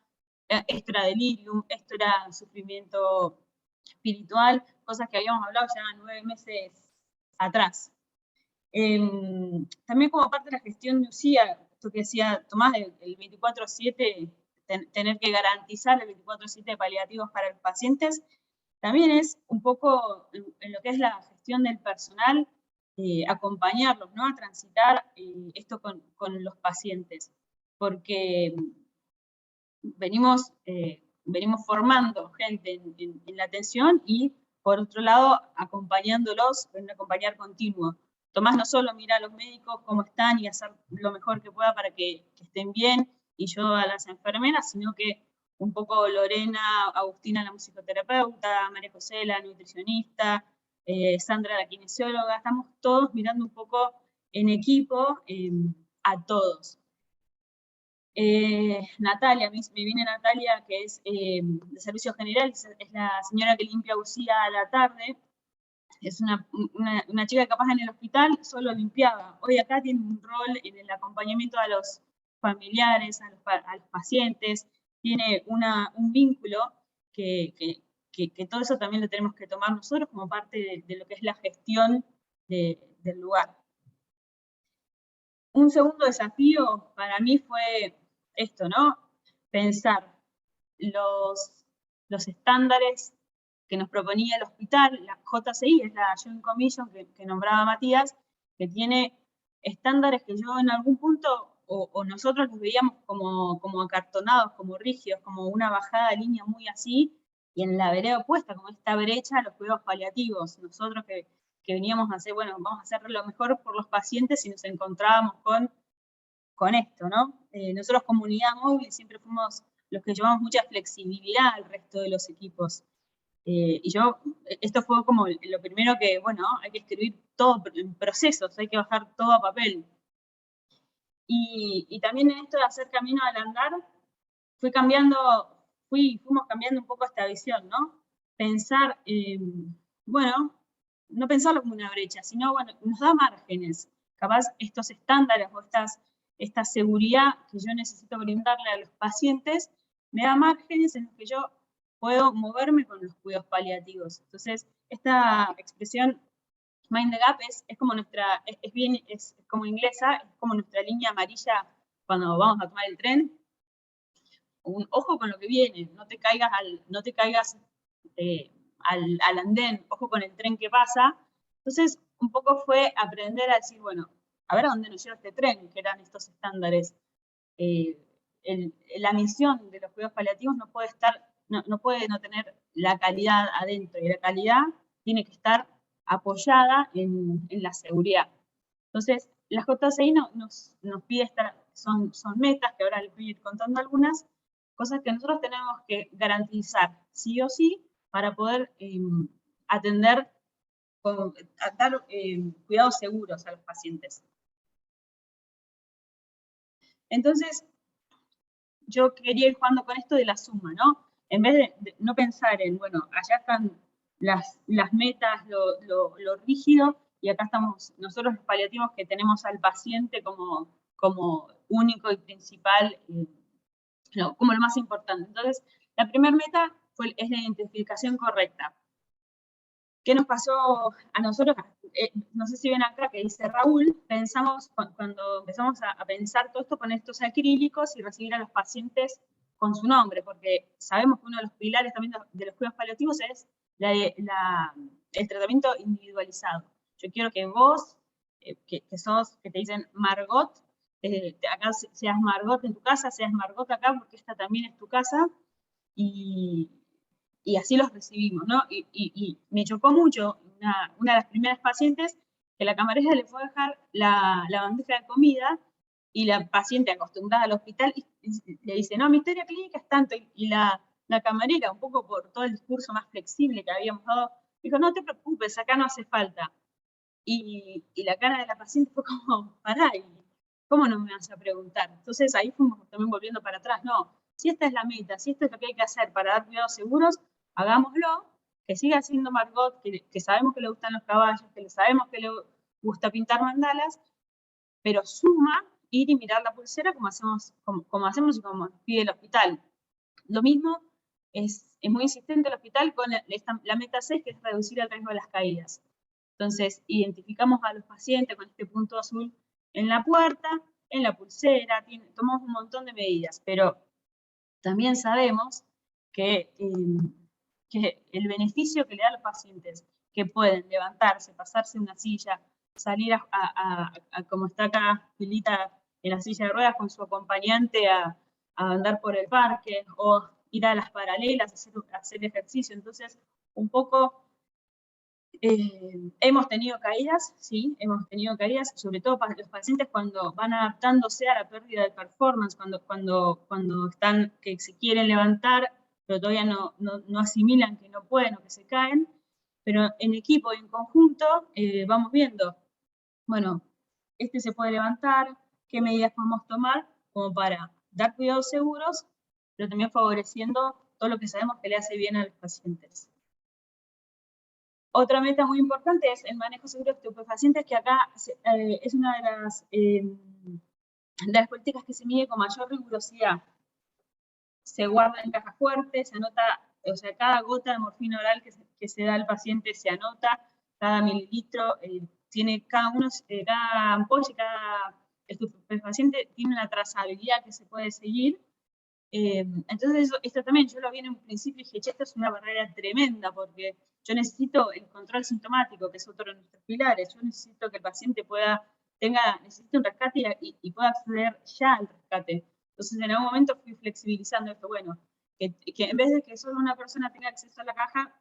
Esto era delirium, esto era sufrimiento espiritual, cosas que habíamos hablado ya 9 meses atrás. También como parte de la gestión de UCIA, esto que decía Tomás, el 24/7, tener que garantizar el 24/7 de paliativos para los pacientes, también es un poco en lo que es la gestión del personal, acompañarlos, ¿no? A transitar esto con los pacientes, porque venimos formando gente en la atención, y por otro lado acompañándolos en un acompañar continuo. Tomás no solo mira a los médicos cómo están y hacer lo mejor que pueda para que estén bien, y yo a las enfermeras, sino que un poco Lorena, Agustina la musicoterapeuta, María José la nutricionista, Sandra la kinesióloga, estamos todos mirando un poco en equipo a todos. Natalia, me viene Natalia, que es de Servicios Generales, es la señora que limpia UCIA a la tarde. Es una chica que capaz en el hospital solo limpiaba. Hoy acá tiene un rol en el acompañamiento a los familiares, a los pacientes, tiene un vínculo que todo eso también lo tenemos que tomar nosotros como parte de lo que es la gestión del lugar. Un segundo desafío para mí fue esto, ¿no? Pensar los estándares que nos proponía el hospital. La JCI es la Joint Commission que nombraba Matías, que tiene estándares que yo en algún punto, o nosotros los veíamos como acartonados, como rígidos, como una bajada de línea muy así, y en la vereda opuesta, como esta brecha, los cuidados paliativos. Nosotros que veníamos a hacer, bueno, vamos a hacer lo mejor por los pacientes, y nos encontrábamos con esto, ¿no? Nosotros como unidad móvil siempre fuimos los que llevamos mucha flexibilidad al resto de los equipos. Y esto fue como lo primero que, bueno, hay que escribir todo en procesos, hay que bajar todo a papel. Y también en esto de hacer camino al andar, fuimos cambiando un poco esta visión, ¿no? Pensar, bueno, no pensarlo como una brecha, sino, bueno, nos da márgenes. Capaz estos estándares o esta seguridad que yo necesito brindarle a los pacientes, me da márgenes en los que yo puedo moverme con los cuidados paliativos. Entonces, esta expresión Mind the Gap es como nuestra, es como inglesa, es como nuestra línea amarilla cuando vamos a tomar el tren. Un ojo con lo que viene, no te caigas al andén, ojo con el tren que pasa. Entonces, un poco fue aprender a decir, bueno, a ver a dónde nos lleva este tren, que eran estos estándares. La misión de los cuidados paliativos no puede no tener la calidad adentro, y la calidad tiene que estar apoyada en la seguridad. Entonces, la JCI nos pide son metas, que ahora les voy a ir contando algunas, cosas que nosotros tenemos que garantizar sí o sí para poder atender, dar cuidados seguros a los pacientes. Entonces, yo quería ir jugando con esto de la suma, ¿no? En vez de no pensar en, bueno, allá están las metas, lo rígido, y acá estamos nosotros los paliativos que tenemos al paciente como único y principal, como lo más importante. Entonces, la primera meta es la identificación correcta. ¿Qué nos pasó a nosotros? No sé si ven acá que dice Raúl, pensamos, cuando empezamos a pensar todo esto, con estos acrílicos y recibir a los pacientes con su nombre, porque sabemos que uno de los pilares también de los cuidados paliativos es el tratamiento individualizado. Yo quiero que vos, que te dicen Margot, acá seas Margot en tu casa, seas Margot acá, porque esta también es tu casa, y así los recibimos, ¿no? Y me chocó mucho una de las primeras pacientes que la camarera le fue a dejar la bandeja de comida, y la paciente acostumbrada al hospital le dice, no, mi historia clínica es tanto, y la camarera, un poco por todo el discurso más flexible que habíamos dado, dijo, no te preocupes, acá no hace falta. Y la cara de la paciente fue como, pará, ¿cómo no me vas a preguntar? Entonces ahí fuimos también volviendo para atrás, no, si esta es la meta, si esto es lo que hay que hacer para dar cuidados seguros, hagámoslo, que siga siendo Margot, que sabemos que le gustan los caballos, que sabemos que le gusta pintar mandalas, pero suma ir y mirar la pulsera como hacemos y como pide el hospital. Lo mismo es muy insistente el hospital con la meta 6, que es reducir el riesgo de las caídas. Entonces, identificamos a los pacientes con este punto azul en la puerta, en la pulsera, tomamos un montón de medidas, pero también sabemos que el beneficio que le da a los pacientes, que pueden levantarse, pasarse una silla, salir como está acá Pilita en la silla de ruedas con su acompañante a andar por el parque, o ir a las paralelas, hacer ejercicio. Entonces, un poco hemos tenido caídas, sí, hemos tenido caídas, sobre todo para los pacientes cuando van adaptándose a la pérdida de performance, cuando están, que se quieren levantar, pero todavía no asimilan que no pueden o que se caen, pero en equipo y en conjunto vamos viendo, bueno, se puede levantar, qué medidas podemos tomar como para dar cuidados seguros, pero también favoreciendo todo lo que sabemos que le hace bien a los pacientes. Otra meta muy importante es el manejo seguro de estupefacientes, que acá es una de las políticas que se mide con mayor rigurosidad. Se guarda en caja fuerte, se anota, o sea, cada gota de morfina oral que se da al paciente se anota, cada mililitro, cada ampolla y cada estupefaciente tiene una trazabilidad que se puede seguir. Entonces, esto también yo lo vi en un principio y dije, esto es una barrera tremenda, porque yo necesito el control sintomático, que es otro de nuestros pilares. Yo necesito que el paciente necesite un rescate y pueda acceder ya al rescate. Entonces, en algún momento fui flexibilizando esto, bueno, que en vez de que solo una persona tenga acceso a la caja,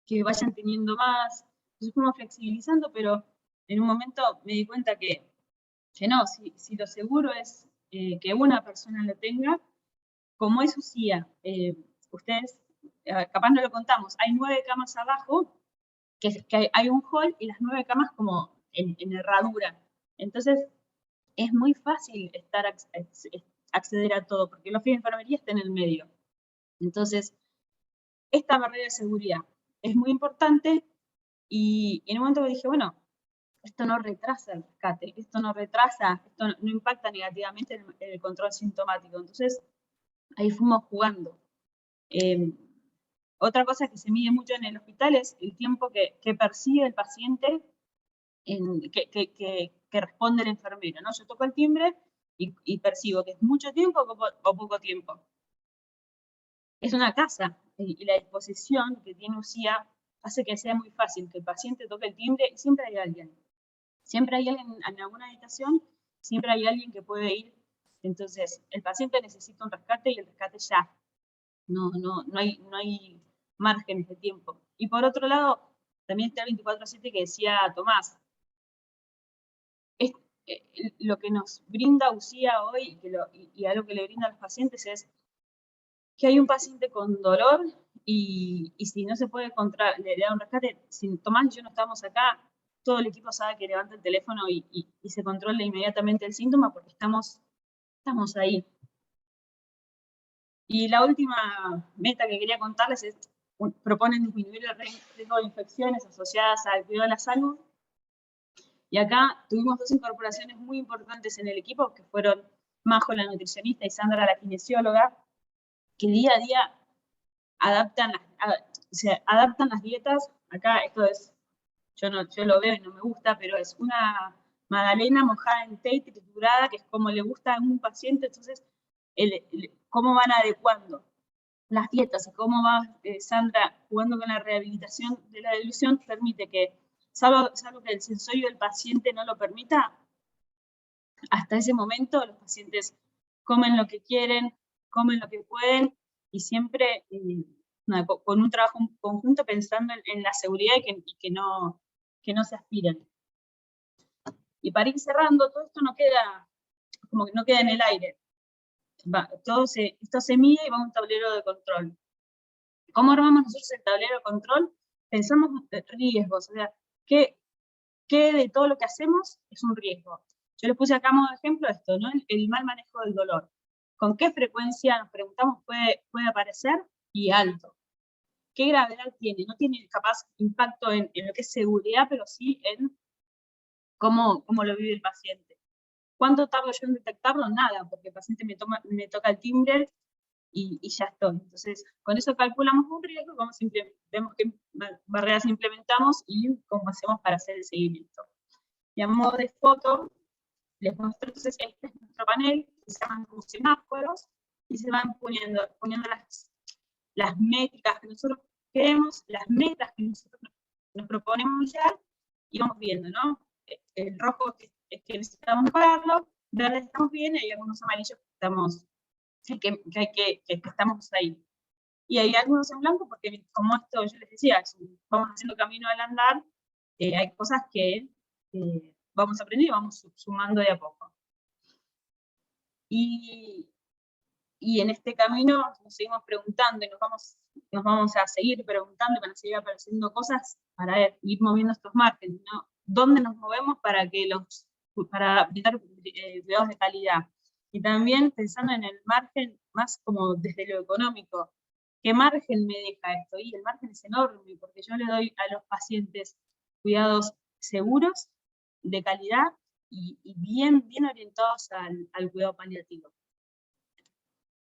que vayan teniendo más. Entonces fuimos flexibilizando, pero en un momento me di cuenta que no, si lo seguro es que una persona lo tenga, como es UCIA, ustedes, capaz no lo contamos, hay 9 camas abajo, que hay un hall y las 9 camas como en herradura. Entonces, es muy fácil acceder a todo, porque el oficina de enfermería está en el medio. Entonces, esta barrera de seguridad es muy importante, y en un momento me dije, bueno, esto no retrasa el rescate, esto no impacta negativamente en el control sintomático. Entonces, ahí fuimos jugando. Otra cosa que se mide mucho en el hospital es el tiempo que percibe el paciente, que responde el enfermero, ¿no? Yo toco el timbre y percibo que es mucho tiempo o poco tiempo. Es una casa, y la disposición que tiene UCIA hace que sea muy fácil que el paciente toque el timbre y siempre hay alguien. Siempre hay alguien en alguna habitación, siempre hay alguien que puede ir. Entonces, el paciente necesita un rescate y el rescate ya. No hay márgenes de tiempo. Y por otro lado, también está el 24/7 que decía Tomás. Lo que nos brinda UCIA hoy y algo que le brinda a los pacientes es que hay un paciente con dolor y si no se puede le da un rescate. Si Tomás y yo no estamos acá, todo el equipo sabe que levanta el teléfono y se controla inmediatamente el síntoma porque estamos ahí. Y la última meta que quería contarles es, proponen disminuir el riesgo de infecciones asociadas al cuidado de la salud. Y acá tuvimos 2 incorporaciones muy importantes en el equipo, que fueron Majo, la nutricionista, y Sandra, la kinesióloga, que día a día adaptan las dietas. Acá esto es, yo lo veo y no me gusta, pero es una magdalena mojada en té y triturada, que es como le gusta a un paciente. Entonces, cómo van adecuando las dietas y cómo va Sandra jugando con la rehabilitación de la deglución, permite que, salvo que el sensorio del paciente no lo permita, hasta ese momento los pacientes comen lo que quieren, comen lo que pueden, y siempre con un trabajo conjunto pensando en la seguridad y que no se aspiren. Y para ir cerrando, todo esto no queda en el aire. Esto se mide y va a un tablero de control. ¿Cómo armamos nosotros el tablero de control? Pensamos en riesgos, o sea, ¿qué de todo lo que hacemos es un riesgo? Yo les puse acá como ejemplo esto, ¿no? El mal manejo del dolor. ¿Con qué frecuencia, nos preguntamos, puede aparecer? Y alto. ¿Qué gravedad tiene? No tiene capaz impacto en lo que es seguridad, pero sí en cómo lo vive el paciente. ¿Cuánto tardo yo en detectarlo? Nada, porque el paciente me toca el timbre y ya estoy. Entonces, con eso calculamos un riesgo, vemos qué barreras implementamos y cómo hacemos para hacer el seguimiento. Y a modo de foto, les muestro, entonces, este es nuestro panel, que se llaman como semáforos, y se van poniendo las métricas que nosotros queremos, las metas que nosotros nos proponemos ya, y vamos viendo, ¿no? El rojo es que necesitamos mejorarlo, verde estamos bien, y hay algunos amarillos que estamos ahí. Y hay algunos en blanco porque, como esto yo les decía, vamos haciendo camino al andar, hay cosas que vamos aprendiendo y vamos sumando de a poco. Y en este camino nos seguimos preguntando y nos vamos a seguir preguntando y van a seguir apareciendo cosas para ir moviendo estos márgenes, ¿no? ¿Dónde nos movemos para brindar cuidados de calidad? Y también pensando en el margen más como desde lo económico. ¿Qué margen me deja esto? Y el margen es enorme, porque yo le doy a los pacientes cuidados seguros, de calidad y bien orientados al cuidado paliativo.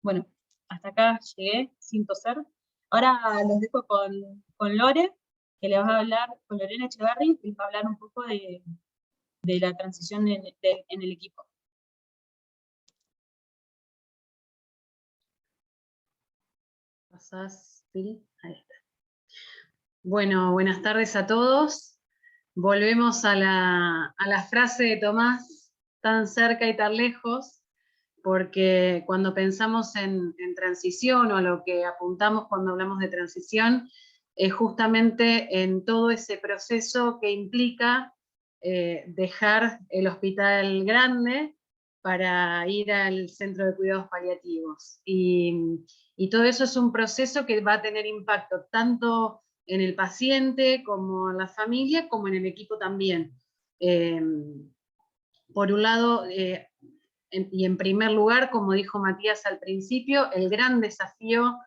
Bueno, hasta acá llegué sin toser. Ahora los dejo con Lore, que le va a hablar, con Lorena Echeverri, que les va a hablar un poco de la transición en el equipo. ¿Pasás, Pili? Ahí está. Bueno, buenas tardes a todos. Volvemos a la frase de Tomás, tan cerca y tan lejos, porque cuando pensamos en transición, o a lo que apuntamos cuando hablamos de transición, es justamente en todo ese proceso que implica dejar el hospital grande para ir al centro de cuidados paliativos. Y todo eso es un proceso que va a tener impacto tanto en el paciente, como en la familia, como en el equipo también. Por un lado, y en primer lugar, como dijo Matías al principio, el gran desafío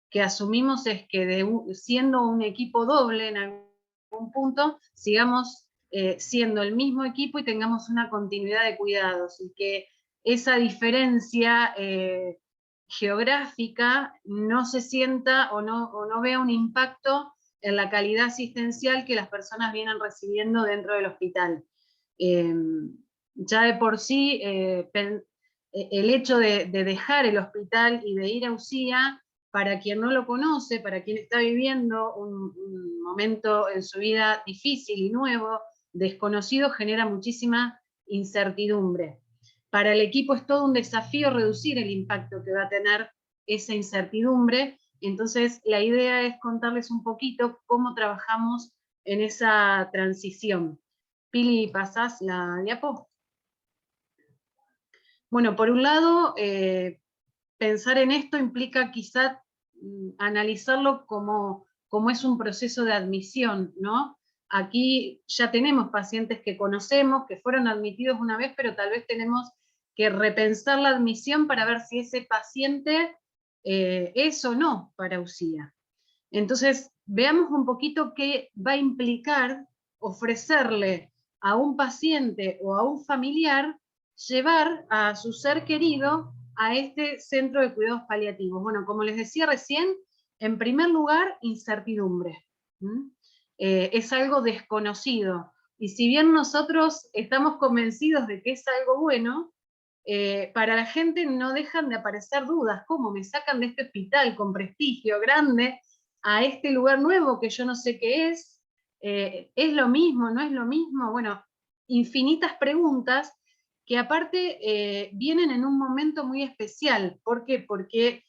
que asumimos es que siendo un equipo doble en algún punto, sigamos siendo el mismo equipo y tengamos una continuidad de cuidados, y que esa diferencia geográfica no se sienta o no vea un impacto en la calidad asistencial que las personas vienen recibiendo dentro del hospital. Ya de por sí, el hecho de dejar el hospital y de ir a UCIA, para quien no lo conoce, para quien está viviendo un momento en su vida difícil y nuevo, desconocido, genera muchísima incertidumbre. Para el equipo es todo un desafío reducir el impacto que va a tener esa incertidumbre. Entonces, la idea es contarles un poquito cómo trabajamos en esa transición. Pili, ¿pasás la diapo? Bueno, por un lado, pensar en esto implica quizá analizarlo como es un proceso de admisión, ¿no? Aquí ya tenemos pacientes que conocemos, que fueron admitidos una vez, pero tal vez tenemos que repensar la admisión para ver si ese paciente es o no para UCIA. Entonces, veamos un poquito qué va a implicar ofrecerle a un paciente o a un familiar llevar a su ser querido a este centro de cuidados paliativos. Bueno, como les decía recién, en primer lugar, incertidumbre. Es algo desconocido. Y si bien nosotros estamos convencidos de que es algo bueno, para la gente no dejan de aparecer dudas. ¿Cómo me sacan de este hospital con prestigio grande a este lugar nuevo que yo no sé qué es? ¿Es lo mismo? ¿No es lo mismo? Bueno, infinitas preguntas que aparte vienen en un momento muy especial. ¿Por qué? Porque,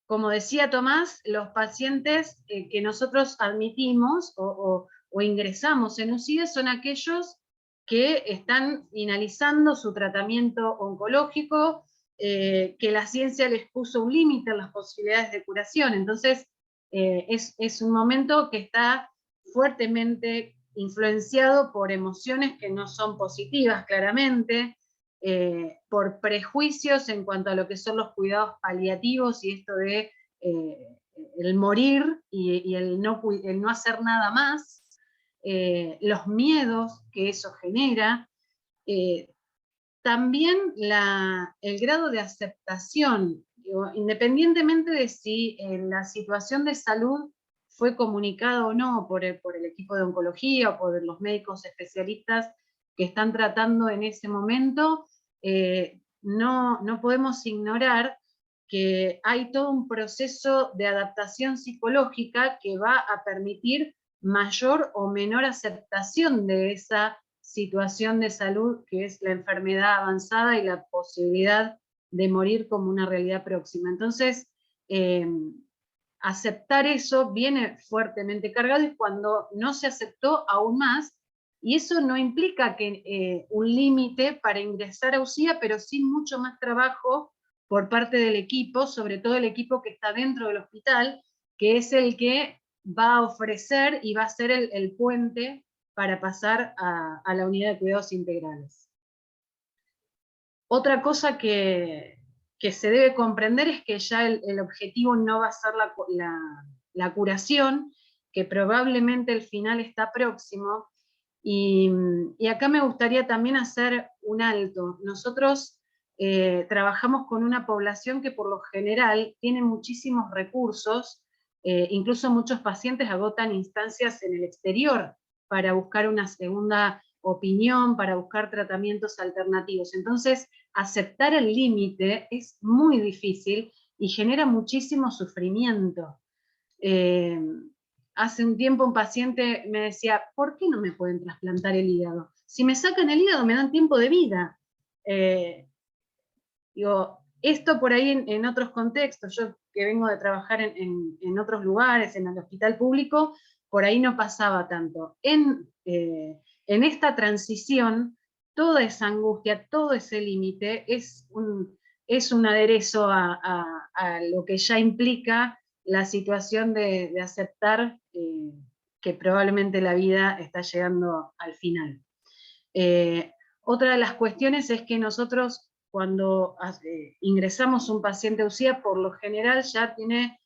como decía Tomás, los pacientes que nosotros admitimos o ingresamos en UCIA son aquellos que están finalizando su tratamiento oncológico, que la ciencia les puso un límite a las posibilidades de curación. Entonces, es un momento que está fuertemente influenciado por emociones que no son positivas, claramente, por prejuicios en cuanto a lo que son los cuidados paliativos y esto de el morir y el no hacer nada más, los miedos que eso genera, también el grado de aceptación, independientemente de si la situación de salud fue comunicada o no por el equipo de oncología o por los médicos especialistas que están tratando en ese momento, no podemos ignorar que hay todo un proceso de adaptación psicológica que va a permitir mayor o menor aceptación de esa situación de salud que es la enfermedad avanzada y la posibilidad de morir como una realidad próxima. Entonces, aceptar eso viene fuertemente cargado y cuando no se aceptó aún más, y eso no implica que un límite para ingresar a UCIA, pero sí mucho más trabajo por parte del equipo, sobre todo el equipo que está dentro del hospital, que es el que va a ofrecer y va a ser el puente para pasar a la unidad de cuidados integrales. Otra cosa que se debe comprender es que ya el objetivo no va a ser la curación, que probablemente el final está próximo, y acá me gustaría también hacer un alto. Nosotros trabajamos con una población que por lo general tiene muchísimos recursos, incluso muchos pacientes agotan instancias en el exterior para buscar una segunda opinión, para buscar tratamientos alternativos. Entonces, aceptar el límite es muy difícil y genera muchísimo sufrimiento. Hace un tiempo un paciente me decía, ¿por qué no me pueden trasplantar el hígado? Si me sacan el hígado me dan tiempo de vida. Digo, esto por ahí en otros contextos, yo que vengo de trabajar en otros lugares, en el hospital público, por ahí no pasaba tanto. En esta transición, toda esa angustia, todo ese límite es un aderezo a lo que ya implica la situación de aceptar que probablemente la vida está llegando al final. Otra de las cuestiones es que nosotros cuando ingresamos un paciente a UCIA, por lo general ya tiene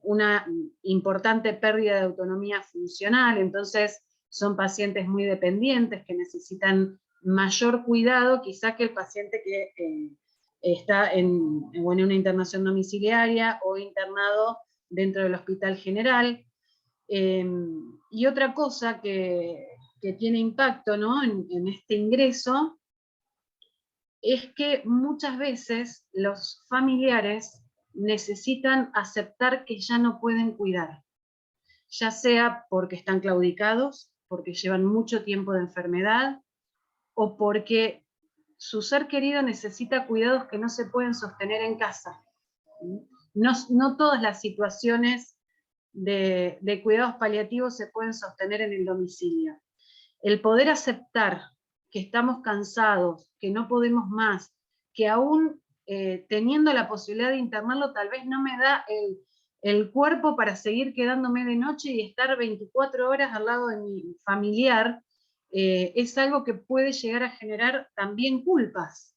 una importante pérdida de autonomía funcional, entonces son pacientes muy dependientes que necesitan mayor cuidado quizá que el paciente que está en una internación domiciliaria o internado dentro del hospital general. Y otra cosa que tiene impacto, ¿no?, en este ingreso, es que muchas veces los familiares necesitan aceptar que ya no pueden cuidar, ya sea porque están claudicados, porque llevan mucho tiempo de enfermedad, o porque su ser querido necesita cuidados que no se pueden sostener en casa. No todas las situaciones de cuidados paliativos se pueden sostener en el domicilio. El poder aceptar que estamos cansados, que no podemos más, que aún teniendo la posibilidad de internarlo, tal vez no me da el cuerpo para seguir quedándome de noche y estar 24 horas al lado de mi familiar, es algo que puede llegar a generar también culpas.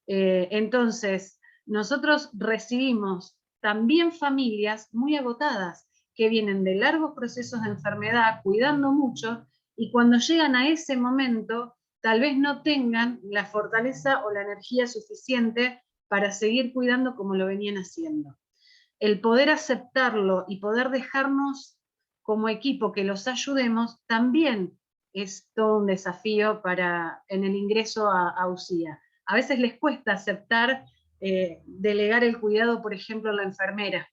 Entonces, nosotros recibimos también familias muy agotadas, que vienen de largos procesos de enfermedad, cuidando mucho, y cuando llegan a ese momento, tal vez no tengan la fortaleza o la energía suficiente para seguir cuidando como lo venían haciendo. El poder aceptarlo y poder dejarnos como equipo que los ayudemos, también es todo un desafío en el ingreso a UCIA. A veces les cuesta aceptar delegar el cuidado, por ejemplo, a la enfermera.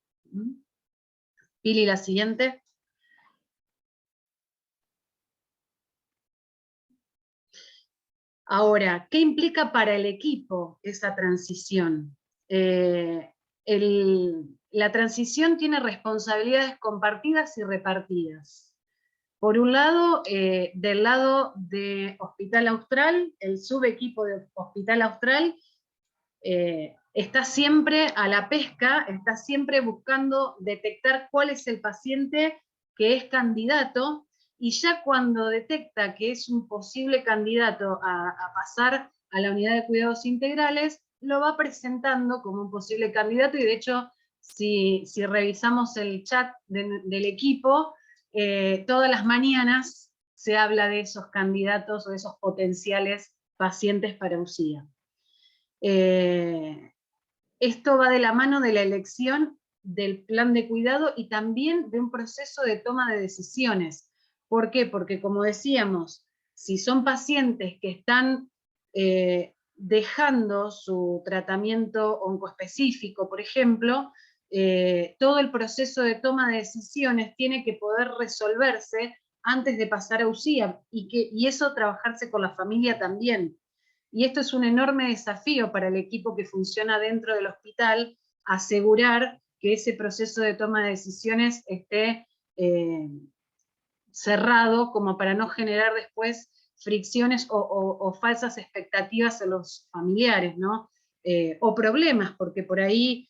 Pili, la siguiente. Ahora, ¿qué implica para el equipo esa transición? La transición tiene responsabilidades compartidas y repartidas. Por un lado, del lado de Hospital Austral, el subequipo de Hospital Austral está siempre a la pesca, está siempre buscando detectar cuál es el paciente que es candidato, y ya cuando detecta que es un posible candidato a pasar a la unidad de cuidados integrales, lo va presentando como un posible candidato, y de hecho, si revisamos el chat del equipo, todas las mañanas se habla de esos candidatos o de esos potenciales pacientes para UCIA. Esto va de la mano de la elección del plan de cuidado y también de un proceso de toma de decisiones. ¿Por qué? Porque, como decíamos, si son pacientes que están dejando su tratamiento oncoespecífico, por ejemplo, todo el proceso de toma de decisiones tiene que poder resolverse antes de pasar a UCIA, y eso trabajarse con la familia también. Y esto es un enorme desafío para el equipo que funciona dentro del hospital, asegurar que ese proceso de toma de decisiones esté cerrado, como para no generar después fricciones o falsas expectativas en los familiares, ¿no? O problemas, porque por ahí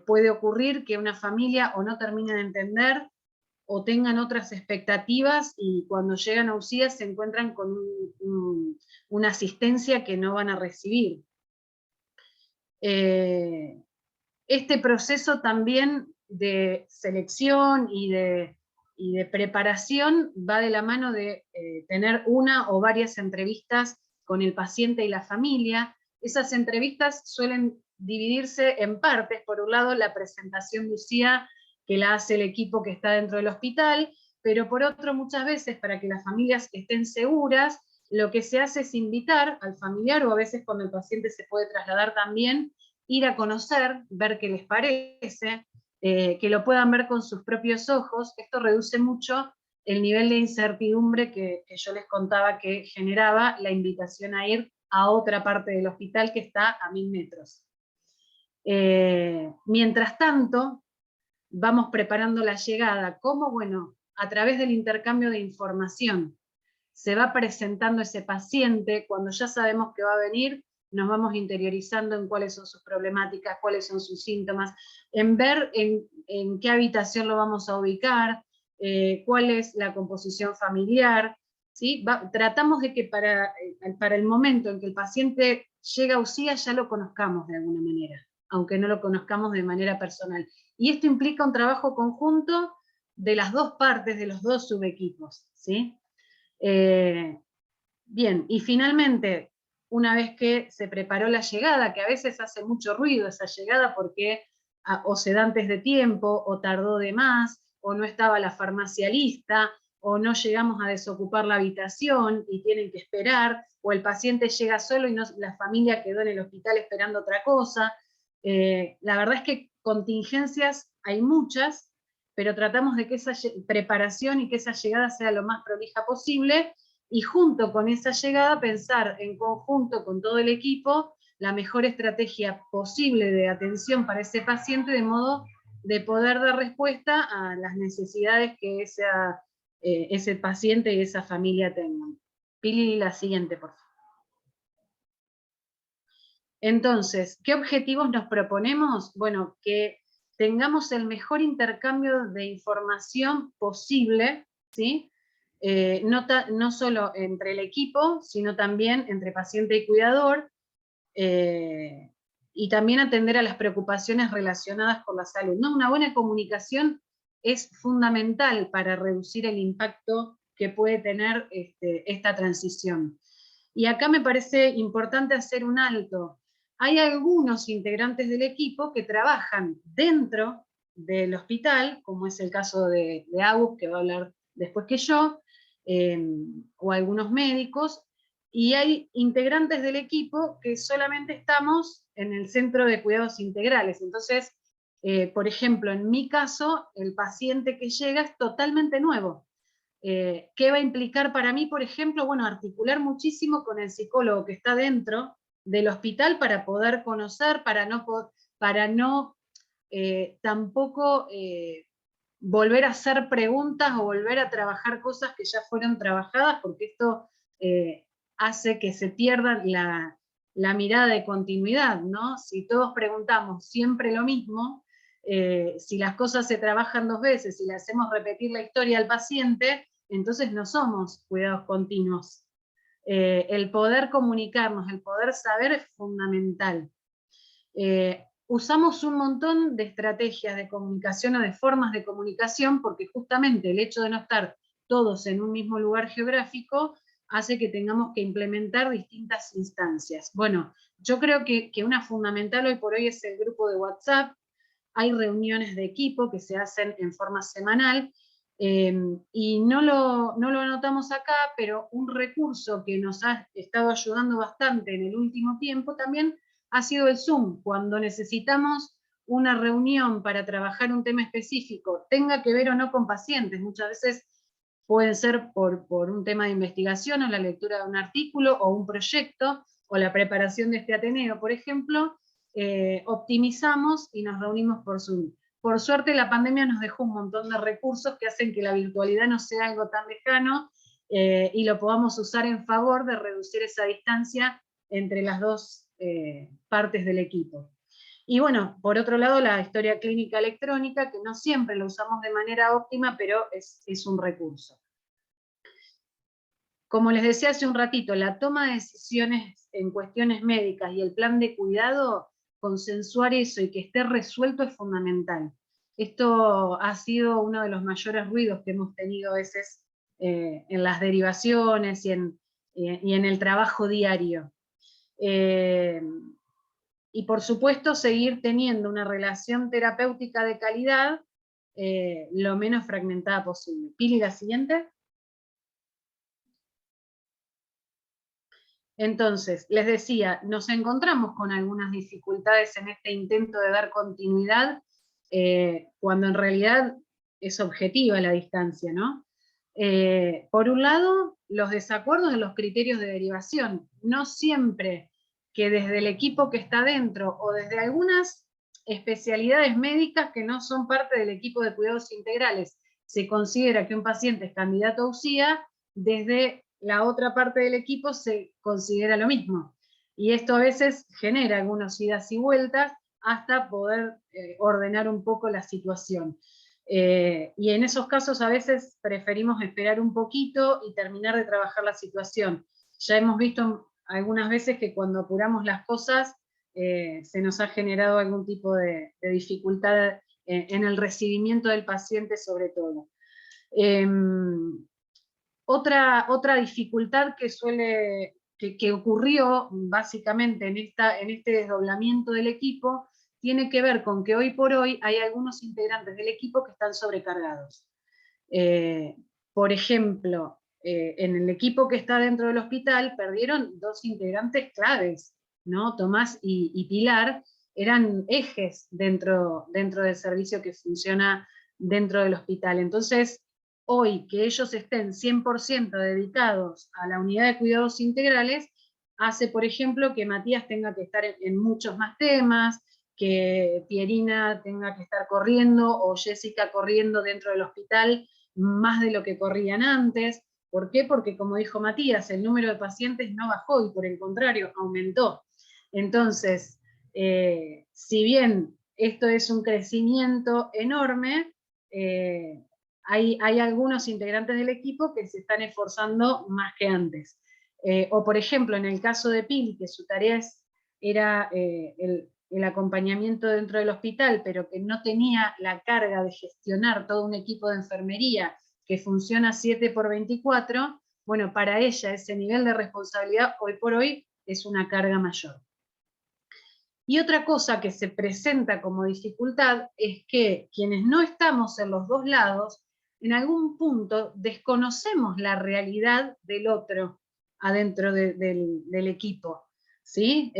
puede ocurrir que una familia o no termine de entender o tengan otras expectativas, y cuando llegan a UCIA se encuentran con una asistencia que no van a recibir. Este proceso también de selección y de preparación va de la mano de tener una o varias entrevistas con el paciente y la familia. Esas entrevistas suelen dividirse en partes. Por un lado, la presentación de UCIA, que la hace el equipo que está dentro del hospital, pero por otro, muchas veces, para que las familias estén seguras, lo que se hace es invitar al familiar, o a veces cuando el paciente se puede trasladar también, ir a conocer, ver qué les parece, que lo puedan ver con sus propios ojos. Esto reduce mucho el nivel de incertidumbre que yo les contaba que generaba la invitación a ir a otra parte del hospital que está a 1000 metros. Mientras tanto, vamos preparando la llegada, como, bueno, a través del intercambio de información se va presentando ese paciente. Cuando ya sabemos que va a venir, nos vamos interiorizando en cuáles son sus problemáticas, cuáles son sus síntomas, en ver en qué habitación lo vamos a ubicar, cuál es la composición familiar, ¿sí? Tratamos de que para el momento en que el paciente llega a UCIA ya lo conozcamos de alguna manera, aunque no lo conozcamos de manera personal. Y esto implica un trabajo conjunto de las dos partes, de los dos subequipos, ¿sí? Bien, y finalmente, una vez que se preparó la llegada, que a veces hace mucho ruido esa llegada porque o se da antes de tiempo, o tardó de más, o no estaba la farmacia lista, o no llegamos a desocupar la habitación y tienen que esperar, o el paciente llega solo y la familia quedó en el hospital esperando otra cosa. La verdad es que contingencias hay muchas, pero tratamos de que esa preparación y que esa llegada sea lo más prolija posible, y junto con esa llegada pensar en conjunto con todo el equipo la mejor estrategia posible de atención para ese paciente, de modo de poder dar respuesta a las necesidades que ese paciente y esa familia tengan. Pili, la siguiente, por favor. Entonces, ¿qué objetivos nos proponemos? Bueno, que tengamos el mejor intercambio de información posible, ¿sí? No solo entre el equipo, sino también entre paciente y cuidador, y también atender a las preocupaciones relacionadas con la salud, ¿no? Una buena comunicación es fundamental para reducir el impacto que puede tener esta transición. Y acá me parece importante hacer un alto. Hay algunos integrantes del equipo que trabajan dentro del hospital, como es el caso de Agus, que va a hablar después que yo, o algunos médicos, y hay integrantes del equipo que solamente estamos en el centro de cuidados integrales. Entonces, por ejemplo, en mi caso, el paciente que llega es totalmente nuevo. ¿Qué va a implicar para mí, por ejemplo? Bueno, articular muchísimo con el psicólogo que está dentro del hospital para poder conocer, para no tampoco volver a hacer preguntas o volver a trabajar cosas que ya fueron trabajadas, porque esto hace que se pierda la mirada de continuidad, ¿no? Si todos preguntamos siempre lo mismo, si las cosas se trabajan 2 veces y le hacemos repetir la historia al paciente, entonces no somos cuidados continuos. El poder comunicarnos, el poder saber es fundamental. Usamos un montón de estrategias de comunicación o de formas de comunicación, porque justamente el hecho de no estar todos en un mismo lugar geográfico hace que tengamos que implementar distintas instancias. Bueno, yo creo que una fundamental hoy por hoy es el grupo de WhatsApp. Hay reuniones de equipo que se hacen en forma semanal, y no lo anotamos acá, pero un recurso que nos ha estado ayudando bastante en el último tiempo también ha sido el Zoom. Cuando necesitamos una reunión para trabajar un tema específico, tenga que ver o no con pacientes, muchas veces pueden ser por un tema de investigación o la lectura de un artículo o un proyecto o la preparación de este Ateneo, por ejemplo, optimizamos y nos reunimos por Zoom. Por suerte la pandemia nos dejó un montón de recursos que hacen que la virtualidad no sea algo tan lejano, y lo podamos usar en favor de reducir esa distancia entre las dos partes del equipo. Y bueno, por otro lado, la historia clínica electrónica, que no siempre lo usamos de manera óptima, pero es un recurso. Como les decía hace un ratito, la toma de decisiones en cuestiones médicas y el plan de cuidado, consensuar eso y que esté resuelto es fundamental. Esto ha sido uno de los mayores ruidos que hemos tenido a veces en las derivaciones y en el trabajo diario. Y por supuesto seguir teniendo una relación terapéutica de calidad lo menos fragmentada posible. Pili, la siguiente. Entonces, les decía, nos encontramos con algunas dificultades en este intento de dar continuidad, cuando en realidad es objetiva la distancia, ¿no? Por un lado, los desacuerdos en los criterios de derivación. No siempre que desde el equipo que está dentro o desde algunas especialidades médicas que no son parte del equipo de cuidados integrales se considera que un paciente es candidato a UCIA, desde la otra parte del equipo se considera lo mismo. Y esto a veces genera algunas idas y vueltas hasta poder ordenar un poco la situación. Y en esos casos a veces preferimos esperar un poquito y terminar de trabajar la situación. Ya hemos visto algunas veces que cuando apuramos las cosas se nos ha generado algún tipo de dificultad en el recibimiento del paciente sobre todo. Otra dificultad que suele que ocurrió básicamente en este desdoblamiento del equipo tiene que ver con que hoy por hoy hay algunos integrantes del equipo que están sobrecargados. Por ejemplo, en el equipo que está dentro del hospital perdieron 2 integrantes claves, ¿no? Tomás y Pilar eran ejes dentro del servicio que funciona dentro del hospital. Entonces, hoy que ellos estén 100% dedicados a la unidad de cuidados integrales, hace, por ejemplo, que Matías tenga que estar en muchos más temas, que Pierina tenga que estar corriendo, o Jessica corriendo dentro del hospital, más de lo que corrían antes. ¿Por qué? Porque, como dijo Matías, el número de pacientes no bajó y por el contrario, aumentó. Entonces, si bien esto es un crecimiento enorme, hay algunos integrantes del equipo que se están esforzando más que antes. O por ejemplo, en el caso de Pili, que su tarea era el acompañamiento dentro del hospital, pero que no tenía la carga de gestionar todo un equipo de enfermería que funciona 7x24, bueno, para ella ese nivel de responsabilidad hoy por hoy es una carga mayor. Y otra cosa que se presenta como dificultad es que quienes no estamos en los dos lados, en algún punto desconocemos la realidad del otro adentro del equipo, ¿sí?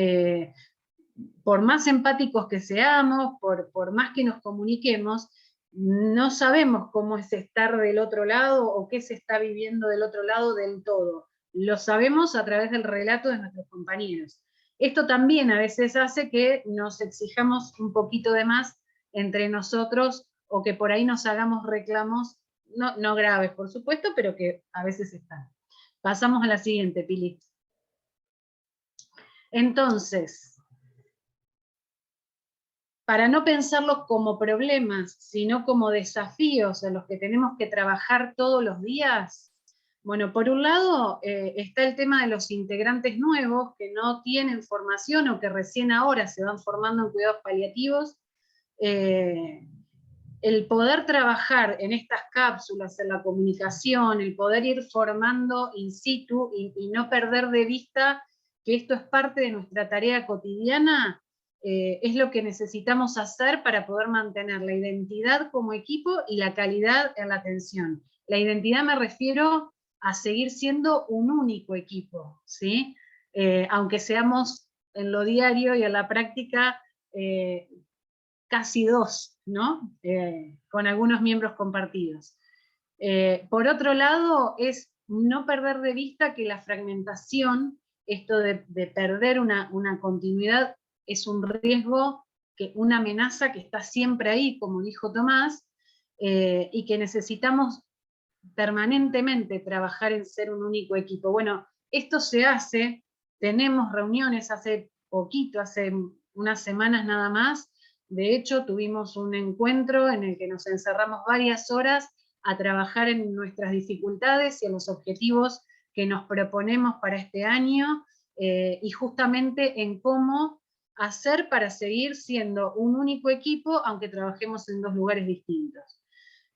Por más empáticos que seamos, por más que nos comuniquemos, no sabemos cómo es estar del otro lado o qué se está viviendo del otro lado del todo. Lo sabemos a través del relato de nuestros compañeros. Esto también a veces hace que nos exijamos un poquito de más entre nosotros o que por ahí nos hagamos reclamos, no graves por supuesto, pero que a veces están. Pasamos a la siguiente, Pili. Entonces, para no pensarlos como problemas, sino como desafíos en los que tenemos que trabajar todos los días, bueno, por un lado está el tema de los integrantes nuevos que no tienen formación o que recién ahora se van formando en cuidados paliativos. El poder trabajar en estas cápsulas, en la comunicación, el poder ir formando in situ y no perder de vista que esto es parte de nuestra tarea cotidiana, es lo que necesitamos hacer para poder mantener la identidad como equipo y la calidad en la atención. La identidad me refiero a seguir siendo un único equipo, ¿sí? Aunque seamos en lo diario y en la práctica casi 2, ¿no? Con algunos miembros compartidos. Por otro lado, es no perder de vista que la fragmentación, esto de perder una continuidad, es un riesgo, una amenaza que está siempre ahí, como dijo Tomás, y que necesitamos permanentemente trabajar en ser un único equipo. Bueno, esto se hace, tenemos reuniones hace poquito, hace unas semanas nada más. De hecho, tuvimos un encuentro en el que nos encerramos varias horas a trabajar en nuestras dificultades y en los objetivos que nos proponemos para este año, y justamente en cómo hacer para seguir siendo un único equipo, aunque trabajemos en 2 lugares distintos.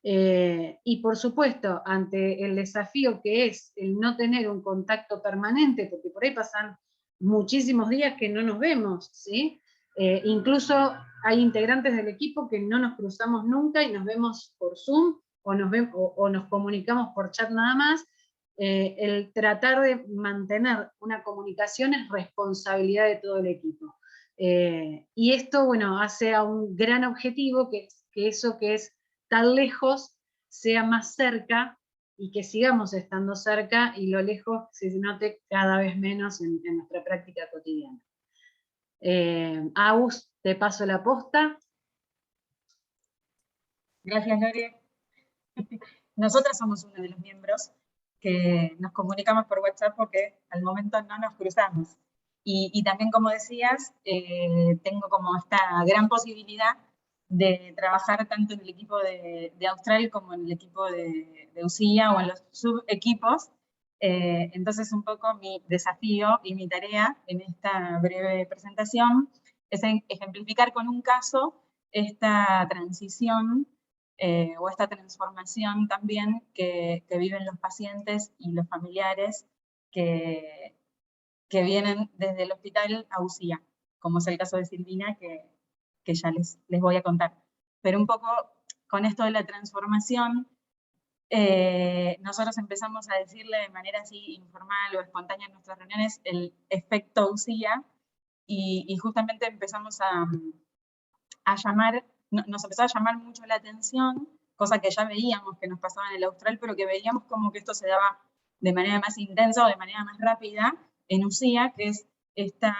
Y por supuesto, ante el desafío que es el no tener un contacto permanente, porque por ahí pasan muchísimos días que no nos vemos, ¿sí? Incluso hay integrantes del equipo que no nos cruzamos nunca y nos vemos por Zoom o nos comunicamos por chat nada más. El tratar de mantener una comunicación es responsabilidad de todo el equipo. Y esto, bueno, hace a un gran objetivo que eso que es tan lejos sea más cerca y que sigamos estando cerca y lo lejos se note cada vez menos en nuestra práctica cotidiana. Agus, te paso la posta. Gracias, Lore. Nosotras somos uno de los miembros que nos comunicamos por WhatsApp porque al momento no nos cruzamos. Y también, como decías, tengo como esta gran posibilidad de trabajar tanto en el equipo de Austral como en el equipo de UCIA o en los subequipos. Entonces, un poco mi desafío y mi tarea en esta breve presentación es ejemplificar con un caso esta transición o esta transformación también que viven los pacientes y los familiares que que vienen desde el hospital a UCIA, como es el caso de Silvina, que ya les voy a contar. Pero un poco con esto de la transformación, nosotros empezamos a decirle de manera así informal o espontánea en nuestras reuniones el efecto UCIA, y justamente empezamos a llamar, nos empezó a llamar mucho la atención, cosa que ya veíamos que nos pasaba en el Austral, pero que veíamos como que esto se daba de manera más intensa o de manera más rápida en UCIA, que es esta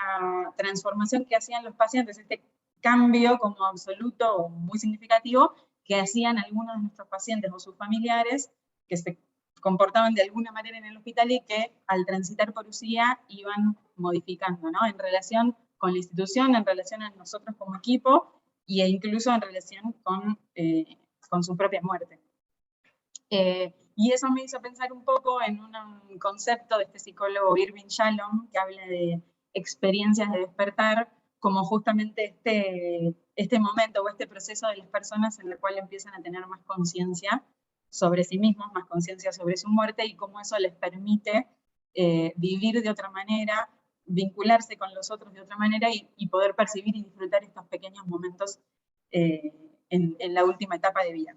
transformación que hacían los pacientes, este cambio como absoluto o muy significativo que hacían algunos de nuestros pacientes o sus familiares que se comportaban de alguna manera en el hospital y que al transitar por UCIA iban modificando, ¿no? En relación con la institución, en relación a nosotros como equipo e incluso en relación con su propia muerte. Y eso me hizo pensar un poco en un concepto de este psicólogo Irving Yalom, que habla de experiencias de despertar, como justamente este momento o este proceso de las personas en el cual empiezan a tener más conciencia sobre sí mismos, más conciencia sobre su muerte, y cómo eso les permite vivir de otra manera, vincularse con los otros de otra manera y poder percibir y disfrutar estos pequeños momentos en la última etapa de vida.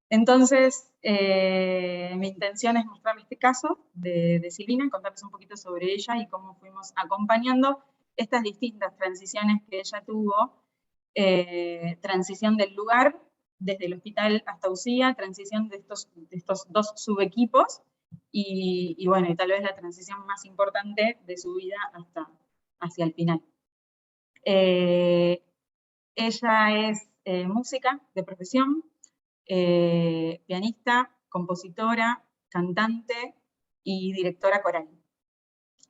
Entonces, mi intención es mostrarles este caso de Silvina, contarles un poquito sobre ella y cómo fuimos acompañando estas distintas transiciones que ella tuvo, transición del lugar, desde el hospital hasta UCIA, transición de estos dos subequipos, y bueno, y tal vez la transición más importante de su vida hacia el final. Ella es música de profesión, pianista, compositora, cantante y directora coral.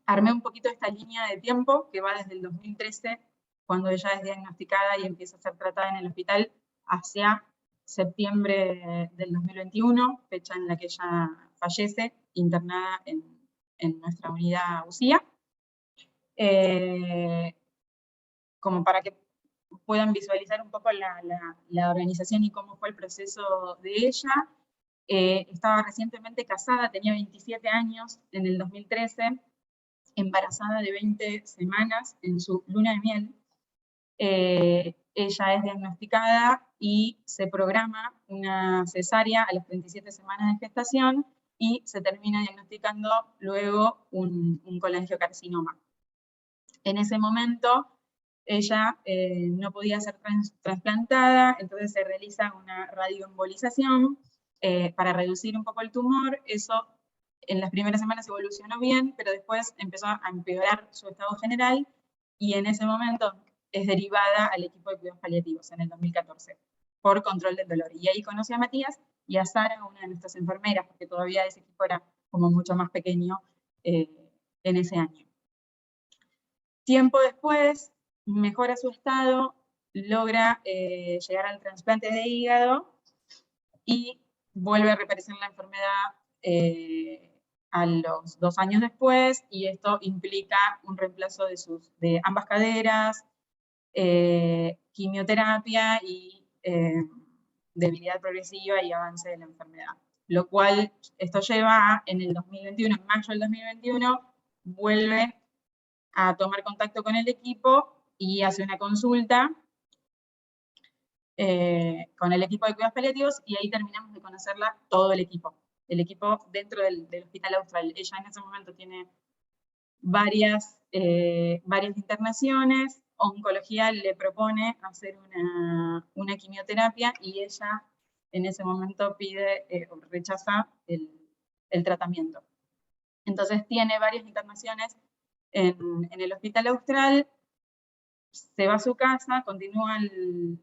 Armé un poquito esta línea de tiempo que va desde el 2013, cuando ella es diagnosticada y empieza a ser tratada en el hospital, hacia septiembre del 2021, fecha en la que ella fallece, internada en nuestra unidad UCIA. Como para que puedan visualizar un poco la organización y cómo fue el proceso de ella. Estaba recientemente casada, tenía 27 años en el 2013, embarazada de 20 semanas en su luna de miel. Ella es diagnosticada y se programa una cesárea a las 37 semanas de gestación y se termina diagnosticando luego un colangiocarcinoma. En ese momento ella no podía ser trasplantada, entonces se realiza una radioembolización para reducir un poco el tumor. Eso en las primeras semanas evolucionó bien, pero después empezó a empeorar su estado general y en ese momento es derivada al equipo de cuidados paliativos en el 2014 por control del dolor. Y ahí conocí a Matías y a Sara, una de nuestras enfermeras, porque todavía ese equipo era como mucho más pequeño en ese año. Tiempo después, mejora su estado, logra llegar al trasplante de hígado y vuelve a reaparecer la enfermedad a los 2 años después, y esto implica un reemplazo de ambas caderas, quimioterapia y debilidad progresiva y avance de la enfermedad. Lo cual esto lleva a, en el 2021, en mayo del 2021, vuelve a tomar contacto con el equipo y hace una consulta con el equipo de cuidados paliativos, y ahí terminamos de conocerla todo el equipo dentro del Hospital Austral. Ella en ese momento tiene varias internaciones, oncología le propone hacer una quimioterapia y ella en ese momento pide o rechaza el tratamiento. Entonces tiene varias internaciones en el Hospital Austral, se va a su casa, continúan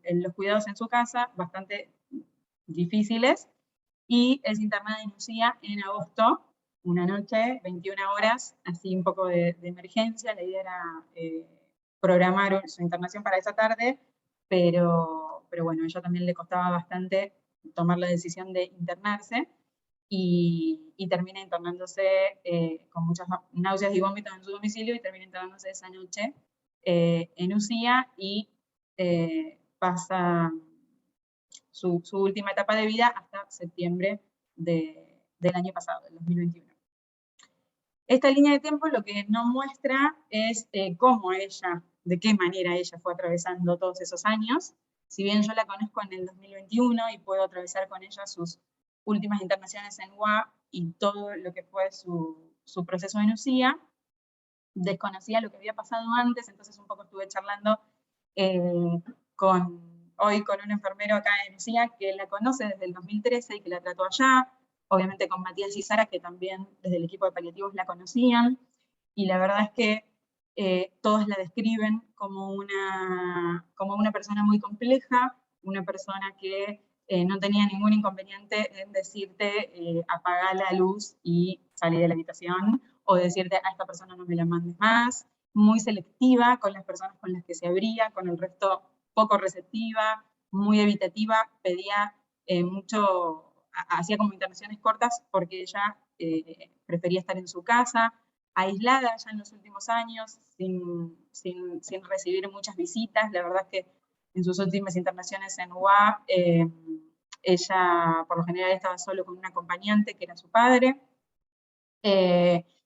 los cuidados en su casa, bastante difíciles, y es internada en UCIA en agosto, una noche, 21 horas, así un poco de emergencia. La idea era programar su internación para esa tarde, pero bueno, a ella también le costaba bastante tomar la decisión de internarse, y termina internándose con muchas náuseas y vómitos en su domicilio, y termina internándose esa noche en UCIA, y pasa su última etapa de vida hasta septiembre del año pasado, del 2021. Esta línea de tiempo lo que no muestra es cómo ella, de qué manera ella fue atravesando todos esos años. Si bien yo la conozco en el 2021 y puedo atravesar con ella sus últimas internaciones en UA y todo lo que fue su proceso en UCIA, desconocía lo que había pasado antes, entonces un poco estuve charlando hoy con un enfermero acá en UCIA que la conoce desde el 2013 y que la trató allá, obviamente con Matías y Sara, que también desde el equipo de paliativos la conocían, y la verdad es que todos la describen como una persona muy compleja, una persona que no tenía ningún inconveniente en decirte apaga la luz y salí de la habitación, o decirte a esta persona no me la mandes más, muy selectiva con las personas con las que se abría, con el resto poco receptiva, muy evitativa, pedía mucho, hacía como internaciones cortas porque ella prefería estar en su casa, aislada ya en los últimos años, sin recibir muchas visitas. La verdad es que en sus últimas internaciones en UA, ella por lo general estaba solo con un acompañante que era su padre,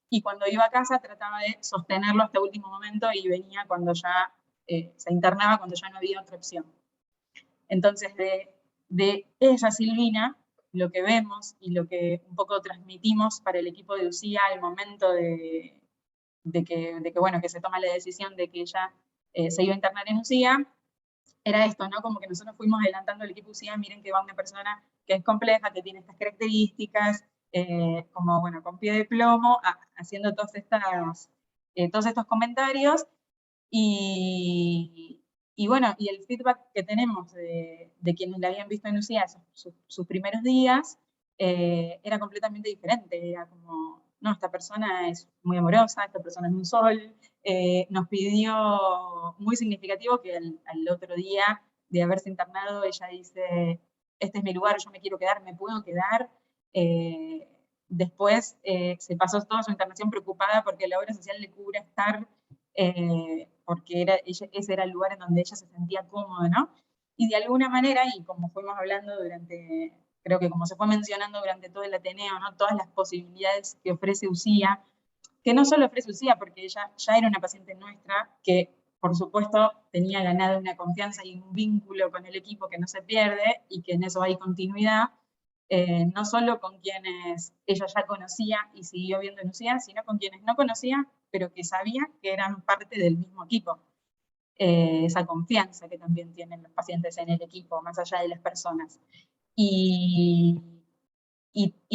y cuando iba a casa trataba de sostenerlo hasta el último momento y venía cuando ya se internaba, cuando ya no había otra opción. Entonces de ella, Silvina, lo que vemos y lo que un poco transmitimos para el equipo de UCIA al momento de que se toma la decisión de que ella se iba a internar en UCIA, era esto, ¿no? Como que nosotros fuimos adelantando el equipo UCIA, miren que va una persona que es compleja, que tiene estas características, como, bueno, con pie de plomo, haciendo todos estos comentarios, y bueno, y el feedback que tenemos de quienes la habían visto en UCIA sus primeros días, era completamente diferente, era como, no, esta persona es muy amorosa, esta persona es un sol, nos pidió muy significativo que al otro día de haberse internado, ella dice, este es mi lugar, yo me quiero quedar, me puedo quedar. Después se pasó toda su internación preocupada porque la obra social le cubra estar, porque ese era el lugar en donde ella se sentía cómoda, ¿no? Y de alguna manera, y como fuimos hablando creo que como se fue mencionando durante todo el Ateneo, ¿no? Todas las posibilidades que ofrece UCIA, que no solo ofrece UCIA, porque ella ya era una paciente nuestra, que por supuesto tenía ganado una confianza y un vínculo con el equipo que no se pierde, y que en eso hay continuidad, no solo con quienes ella ya conocía y siguió viendo en UCIA, sino con quienes no conocía, pero que sabía que eran parte del mismo equipo. Esa confianza que también tienen los pacientes en el equipo, más allá de las personas. Y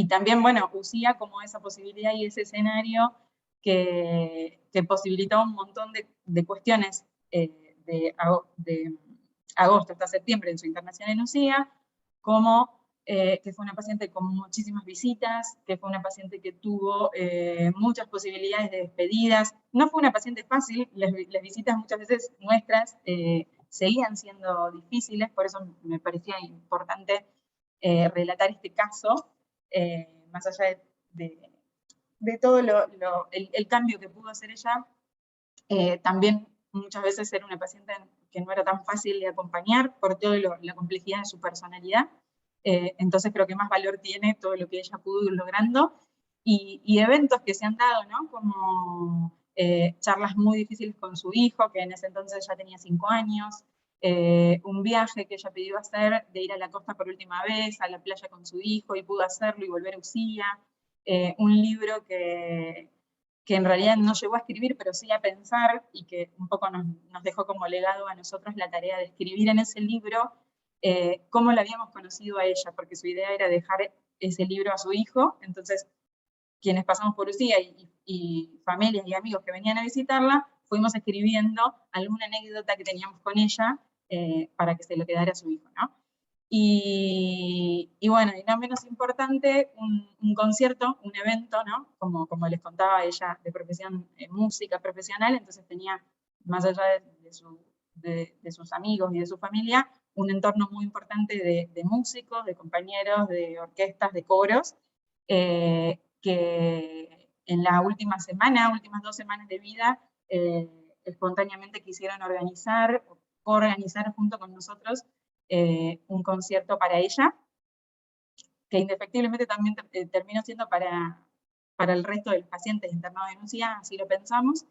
también, bueno, UCIA como esa posibilidad y ese escenario que posibilitó un montón de cuestiones de agosto hasta septiembre en su internación en UCIA, como que fue una paciente con muchísimas visitas, que fue una paciente que tuvo muchas posibilidades de despedidas. No fue una paciente fácil, las visitas muchas veces nuestras seguían siendo difíciles, por eso me parecía importante relatar este caso, más allá de todo el cambio que pudo hacer ella. También muchas veces era una paciente que no era tan fácil de acompañar por toda la complejidad de su personalidad. Entonces creo que más valor tiene todo lo que ella pudo ir logrando, y eventos que se han dado, ¿no? Como charlas muy difíciles con su hijo, que en ese entonces ya tenía 5 años, un viaje que ella pidió hacer, de ir a la costa por última vez, a la playa con su hijo, y pudo hacerlo y volver a UCIA, un libro que en realidad no llegó a escribir, pero sí a pensar, y que un poco nos dejó como legado a nosotros la tarea de escribir en ese libro cómo la habíamos conocido a ella, porque su idea era dejar ese libro a su hijo. Entonces quienes pasamos por UCIA y familias y amigos que venían a visitarla, fuimos escribiendo alguna anécdota que teníamos con ella para que se lo quedara a su hijo, ¿no? Y bueno, y no menos importante, un concierto, un evento, ¿no? Como les contaba, ella de profesión, música profesional, entonces tenía, más allá de sus amigos y de su familia, un entorno muy importante de músicos, de compañeros, de orquestas, de coros, que en la últimas 2 semanas de vida, espontáneamente quisieron coorganizar junto con nosotros un concierto para ella, que indefectiblemente también terminó siendo para para el resto de los pacientes internados en UCI, así lo pensamos.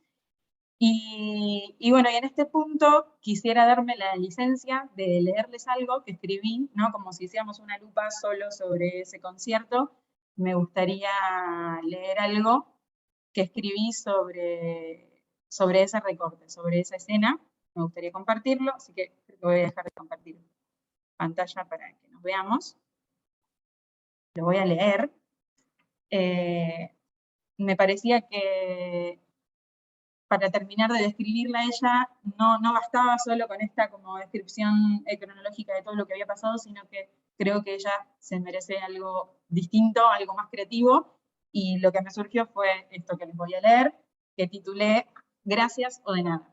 Y bueno, y en este punto quisiera darme la licencia de leerles algo que escribí, ¿no? Como si hiciéramos una lupa solo sobre ese concierto. Me gustaría leer algo que escribí sobre ese recorte, sobre esa escena. Me gustaría compartirlo, así que voy a dejar de compartir pantalla para que nos veamos. Lo voy a leer. Me parecía que para terminar de describirla a ella, no bastaba solo con esta como descripción cronológica de todo lo que había pasado, sino que creo que ella se merece algo distinto, algo más creativo, y lo que me surgió fue esto que les voy a leer, que titulé Gracias o de nada.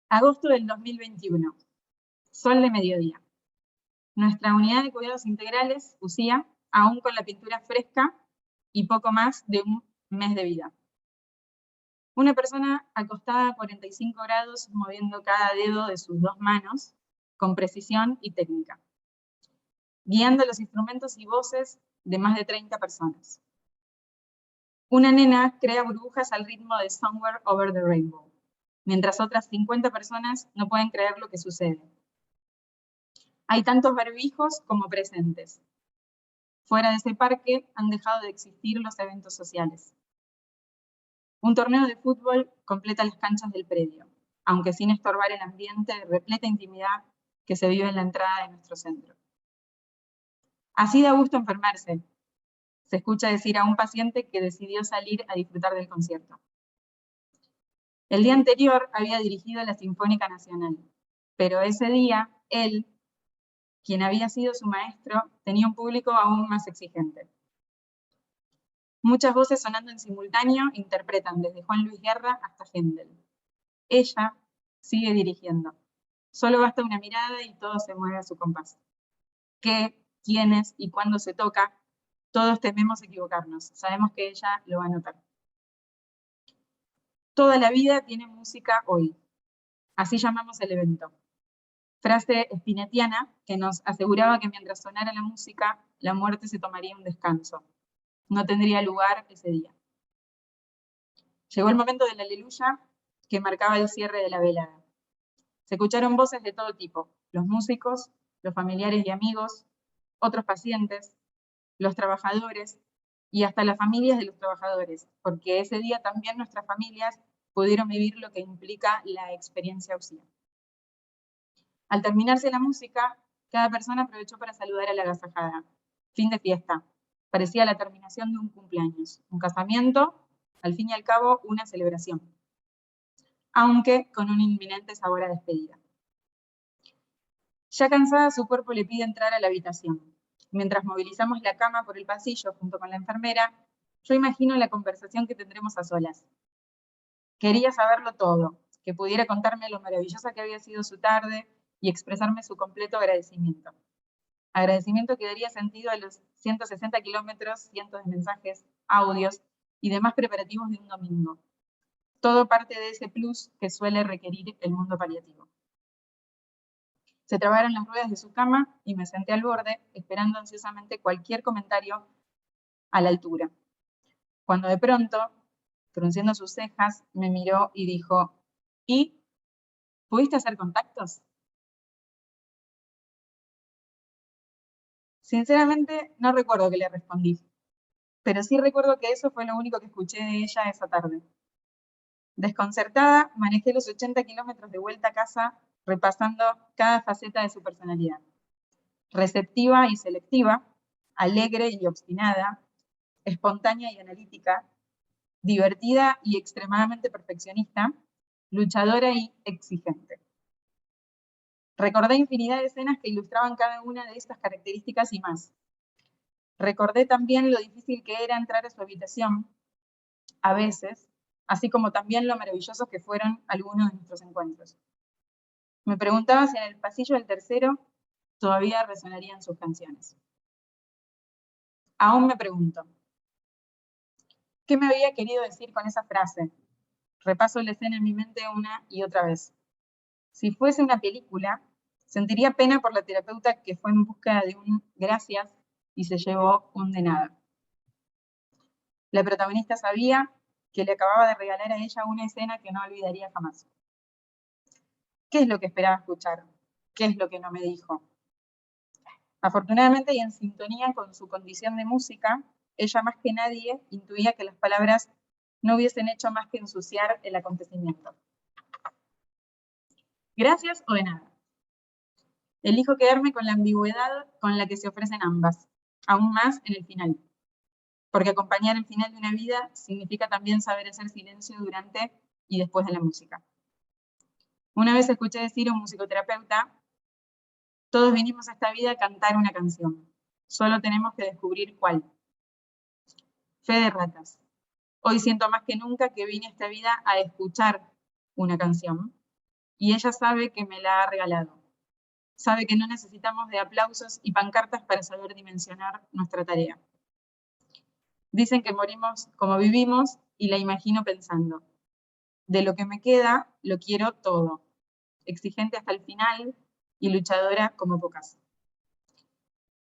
Agosto del 2021, sol de mediodía. Nuestra unidad de cuidados integrales, UCIA, aún con la pintura fresca y poco más de un mes de vida. Una persona acostada a 45 grados, moviendo cada dedo de sus dos manos, con precisión y técnica, guiando los instrumentos y voces de más de 30 personas. Una nena crea burbujas al ritmo de Somewhere Over the Rainbow, mientras otras 50 personas no pueden creer lo que sucede. Hay tantos barbijos como presentes. Fuera de ese parque han dejado de existir los eventos sociales. Un torneo de fútbol completa las canchas del predio, aunque sin estorbar el ambiente de repleta intimidad que se vive en la entrada de nuestro centro. Así da gusto enfermarse, se escucha decir a un paciente que decidió salir a disfrutar del concierto. El día anterior había dirigido la Sinfónica Nacional, pero ese día él, quien había sido su maestro, tenía un público aún más exigente. Muchas voces sonando en simultáneo interpretan desde Juan Luis Guerra hasta Händel. Ella sigue dirigiendo. Solo basta una mirada y todo se mueve a su compás. ¿Qué, quiénes y cuándo se toca? Todos tememos equivocarnos. Sabemos que ella lo va a notar. Toda la vida tiene música hoy. Así llamamos el evento. Frase spinettiana que nos aseguraba que mientras sonara la música, la muerte se tomaría un descanso. No tendría lugar ese día. Llegó el momento del aleluya que marcaba el cierre de la velada. Se escucharon voces de todo tipo, los músicos, los familiares y amigos, otros pacientes, los trabajadores y hasta las familias de los trabajadores, porque ese día también nuestras familias pudieron vivir lo que implica la experiencia UCIA. Al terminarse la música, cada persona aprovechó para saludar a la agasajada. Fin de fiesta. Parecía la terminación de un cumpleaños, un casamiento, al fin y al cabo una celebración, aunque con un inminente sabor a despedida. Ya cansada, su cuerpo le pide entrar a la habitación. Mientras movilizamos la cama por el pasillo junto con la enfermera, yo imagino la conversación que tendremos a solas. Quería saberlo todo, que pudiera contarme lo maravillosa que había sido su tarde y expresarme su completo agradecimiento. Agradecimiento que daría sentido a los 160 kilómetros, cientos de mensajes, audios y demás preparativos de un domingo. Todo parte de ese plus que suele requerir el mundo paliativo. Se trabaron las ruedas de su cama y me senté al borde, esperando ansiosamente cualquier comentario a la altura. Cuando de pronto, frunciendo sus cejas, me miró y dijo, ¿y pudiste hacer contactos? Sinceramente, no recuerdo qué le respondí, pero sí recuerdo que eso fue lo único que escuché de ella esa tarde. Desconcertada, manejé los 80 kilómetros de vuelta a casa, repasando cada faceta de su personalidad. Receptiva y selectiva, alegre y obstinada, espontánea y analítica, divertida y extremadamente perfeccionista, luchadora y exigente. Recordé infinidad de escenas que ilustraban cada una de estas características y más. Recordé también lo difícil que era entrar a su habitación, a veces, así como también lo maravillosos que fueron algunos de nuestros encuentros. Me preguntaba si en el pasillo del tercero todavía resonarían sus canciones. Aún me pregunto, ¿qué me había querido decir con esa frase? Repaso la escena en mi mente una y otra vez. Si fuese una película, sentiría pena por la terapeuta que fue en busca de un gracias y se llevó un de nada. La protagonista sabía que le acababa de regalar a ella una escena que no olvidaría jamás. ¿Qué es lo que esperaba escuchar? ¿Qué es lo que no me dijo? Afortunadamente y en sintonía con su condición de música, ella más que nadie intuía que las palabras no hubiesen hecho más que ensuciar el acontecimiento. Gracias o de nada. Elijo quedarme con la ambigüedad con la que se ofrecen ambas, aún más en el final. Porque acompañar el final de una vida significa también saber hacer silencio durante y después de la música. Una vez escuché decir a un musicoterapeuta: todos vinimos a esta vida a cantar una canción. Solo tenemos que descubrir cuál. Fe de ratas. Hoy siento más que nunca que vine a esta vida a escuchar una canción. Y ella sabe que me la ha regalado. Sabe que no necesitamos de aplausos y pancartas para saber dimensionar nuestra tarea. Dicen que morimos como vivimos y la imagino pensando: de lo que me queda, lo quiero todo. Exigente hasta el final y luchadora como pocas.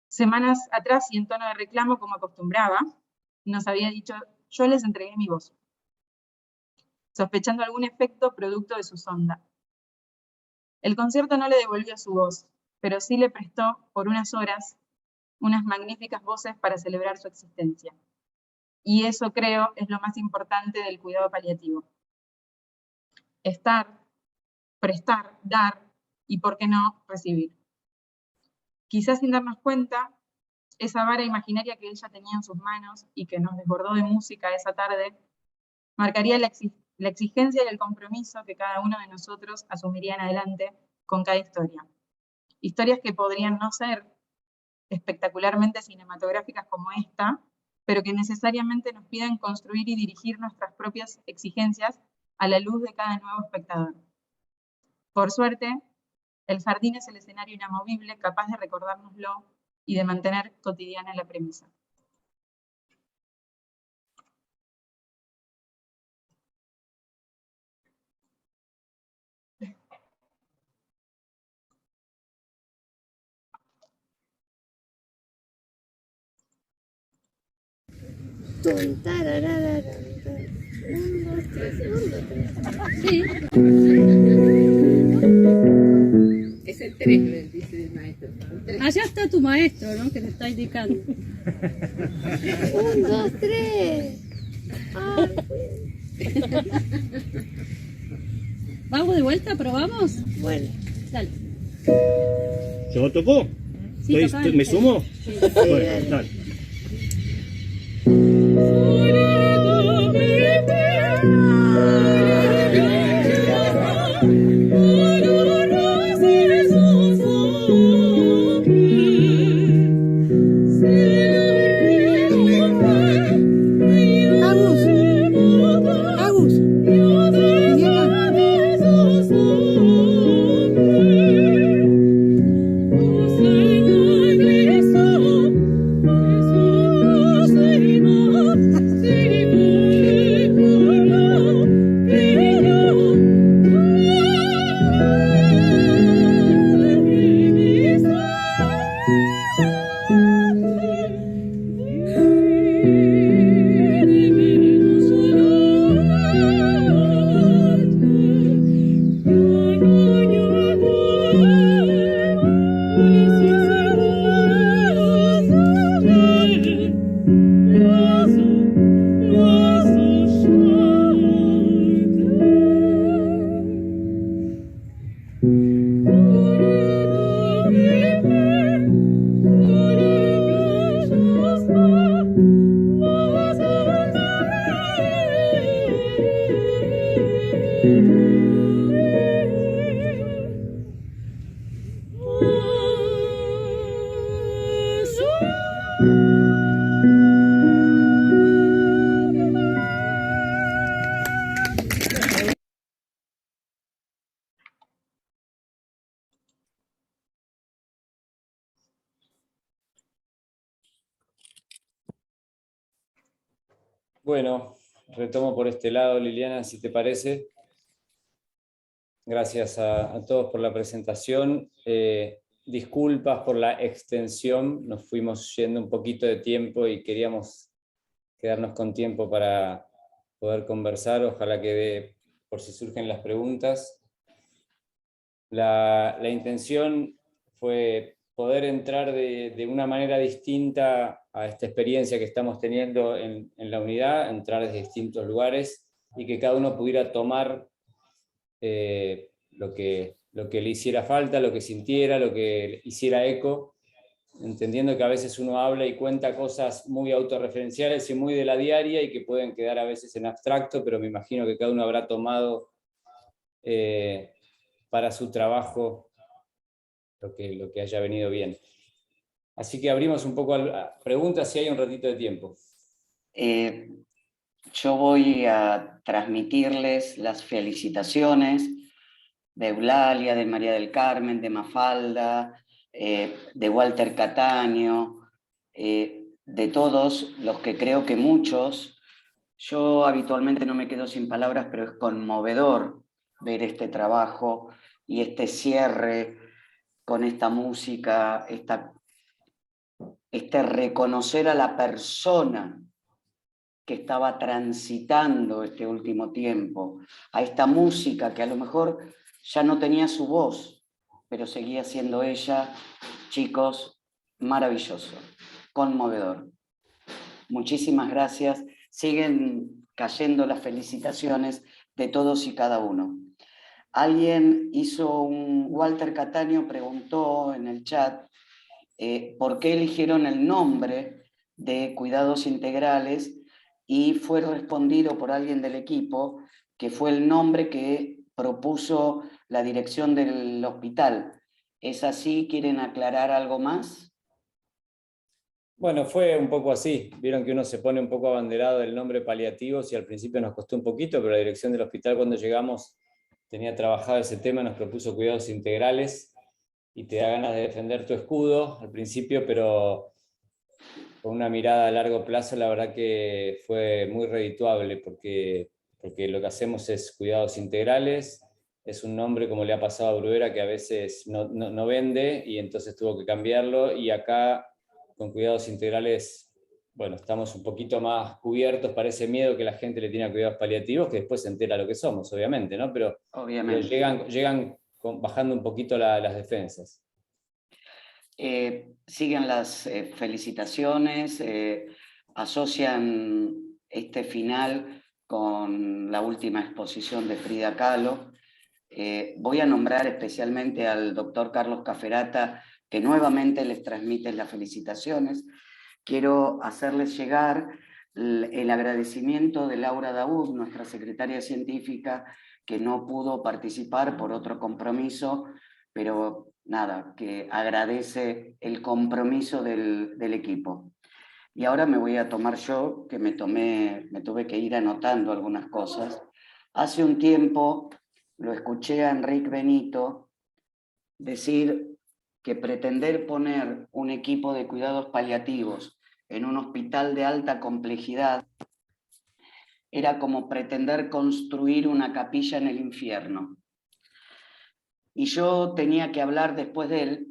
Semanas atrás, y en tono de reclamo como acostumbraba, nos había dicho: yo les entregué mi voz, sospechando algún efecto producto de su sonda. El concierto no le devolvió su voz, pero sí le prestó por unas horas unas magníficas voces para celebrar su existencia. Y eso, creo, es lo más importante del cuidado paliativo. Estar, prestar, dar y, por qué no, recibir. Quizás sin darnos cuenta, esa vara imaginaria que ella tenía en sus manos y que nos desbordó de música esa tarde, marcaría la exigencia y el compromiso que cada uno de nosotros asumiría en adelante con cada historia. Historias que podrían no ser espectacularmente cinematográficas como esta, pero que necesariamente nos piden construir y dirigir nuestras propias exigencias a la luz de cada nuevo espectador. Por suerte, el jardín es el escenario inamovible capaz de recordárnoslo y de mantener cotidiana la premisa. Sí. Es el 3, dice el maestro. Allá está tu maestro, ¿no? Que te está indicando. 1, 2, 3. ¿Vamos de vuelta? ¿Probamos? Bueno. Dale. ¿Yo tocó? Sí, ¿Me sumo? Sí. Bueno, dale. Bueno, retomo por este lado, Liliana, si te parece. Gracias a todos por la presentación. disculpas por la extensión, nos fuimos yendo un poquito de tiempo y queríamos quedarnos con tiempo para poder conversar, ojalá que dé por si surgen las preguntas. La intención fue poder entrar de una manera distinta a esta experiencia que estamos teniendo en la unidad, entrar desde distintos lugares y que cada uno pudiera tomar lo que le hiciera falta, lo que sintiera, lo que hiciera eco, entendiendo que a veces uno habla y cuenta cosas muy autorreferenciales y muy de la diaria y que pueden quedar a veces en abstracto, pero me imagino que cada uno habrá tomado para su trabajo lo que haya venido bien. Así que abrimos un poco a preguntas si hay un ratito de tiempo. Yo voy a transmitirles las felicitaciones de Eulalia, de María del Carmen, de Mafalda, de Walter Cataño, de todos los que creo que muchos. Yo habitualmente no me quedo sin palabras, pero es conmovedor ver este trabajo y este cierre con esta música, este reconocer a la persona que estaba transitando este último tiempo, a esta música que a lo mejor ya no tenía su voz, pero seguía siendo ella. Chicos, maravilloso, conmovedor. Muchísimas gracias. Siguen cayendo las felicitaciones de todos y cada uno. Walter Cataño preguntó en el chat por qué eligieron el nombre de Cuidados Integrales, y fue respondido por alguien del equipo que fue el nombre que propuso la dirección del hospital. ¿Es así? ¿Quieren aclarar algo más? Bueno, fue un poco así. Vieron que uno se pone un poco abanderado del nombre paliativos y al principio nos costó un poquito, pero la dirección del hospital cuando llegamos tenía trabajado ese tema, nos propuso Cuidados Integrales y te da ganas de defender tu escudo al principio, pero con una mirada a largo plazo la verdad que fue muy redituable porque lo que hacemos es Cuidados Integrales. Es un nombre, como le ha pasado a Bruera, que a veces no vende y entonces tuvo que cambiarlo, y acá con Cuidados Integrales, bueno, estamos un poquito más cubiertos para ese miedo que la gente le tiene a cuidados paliativos, que después se entera lo que somos, obviamente, ¿no? Pero llegan bajando un poquito las defensas. Siguen las felicitaciones, asocian este final con la última exposición de Frida Kahlo. Voy a nombrar especialmente al doctor Carlos Caferata, que nuevamente les transmite las felicitaciones. Quiero hacerles llegar el agradecimiento de Laura Daoud, nuestra secretaria científica, que no pudo participar por otro compromiso, pero nada, que agradece el compromiso del equipo. Y ahora me voy a tomar yo, que me tuve que ir anotando algunas cosas. Hace un tiempo lo escuché a Enrique Benito decir que pretender poner un equipo de cuidados paliativos en un hospital de alta complejidad era como pretender construir una capilla en el infierno. Y yo tenía que hablar después de él,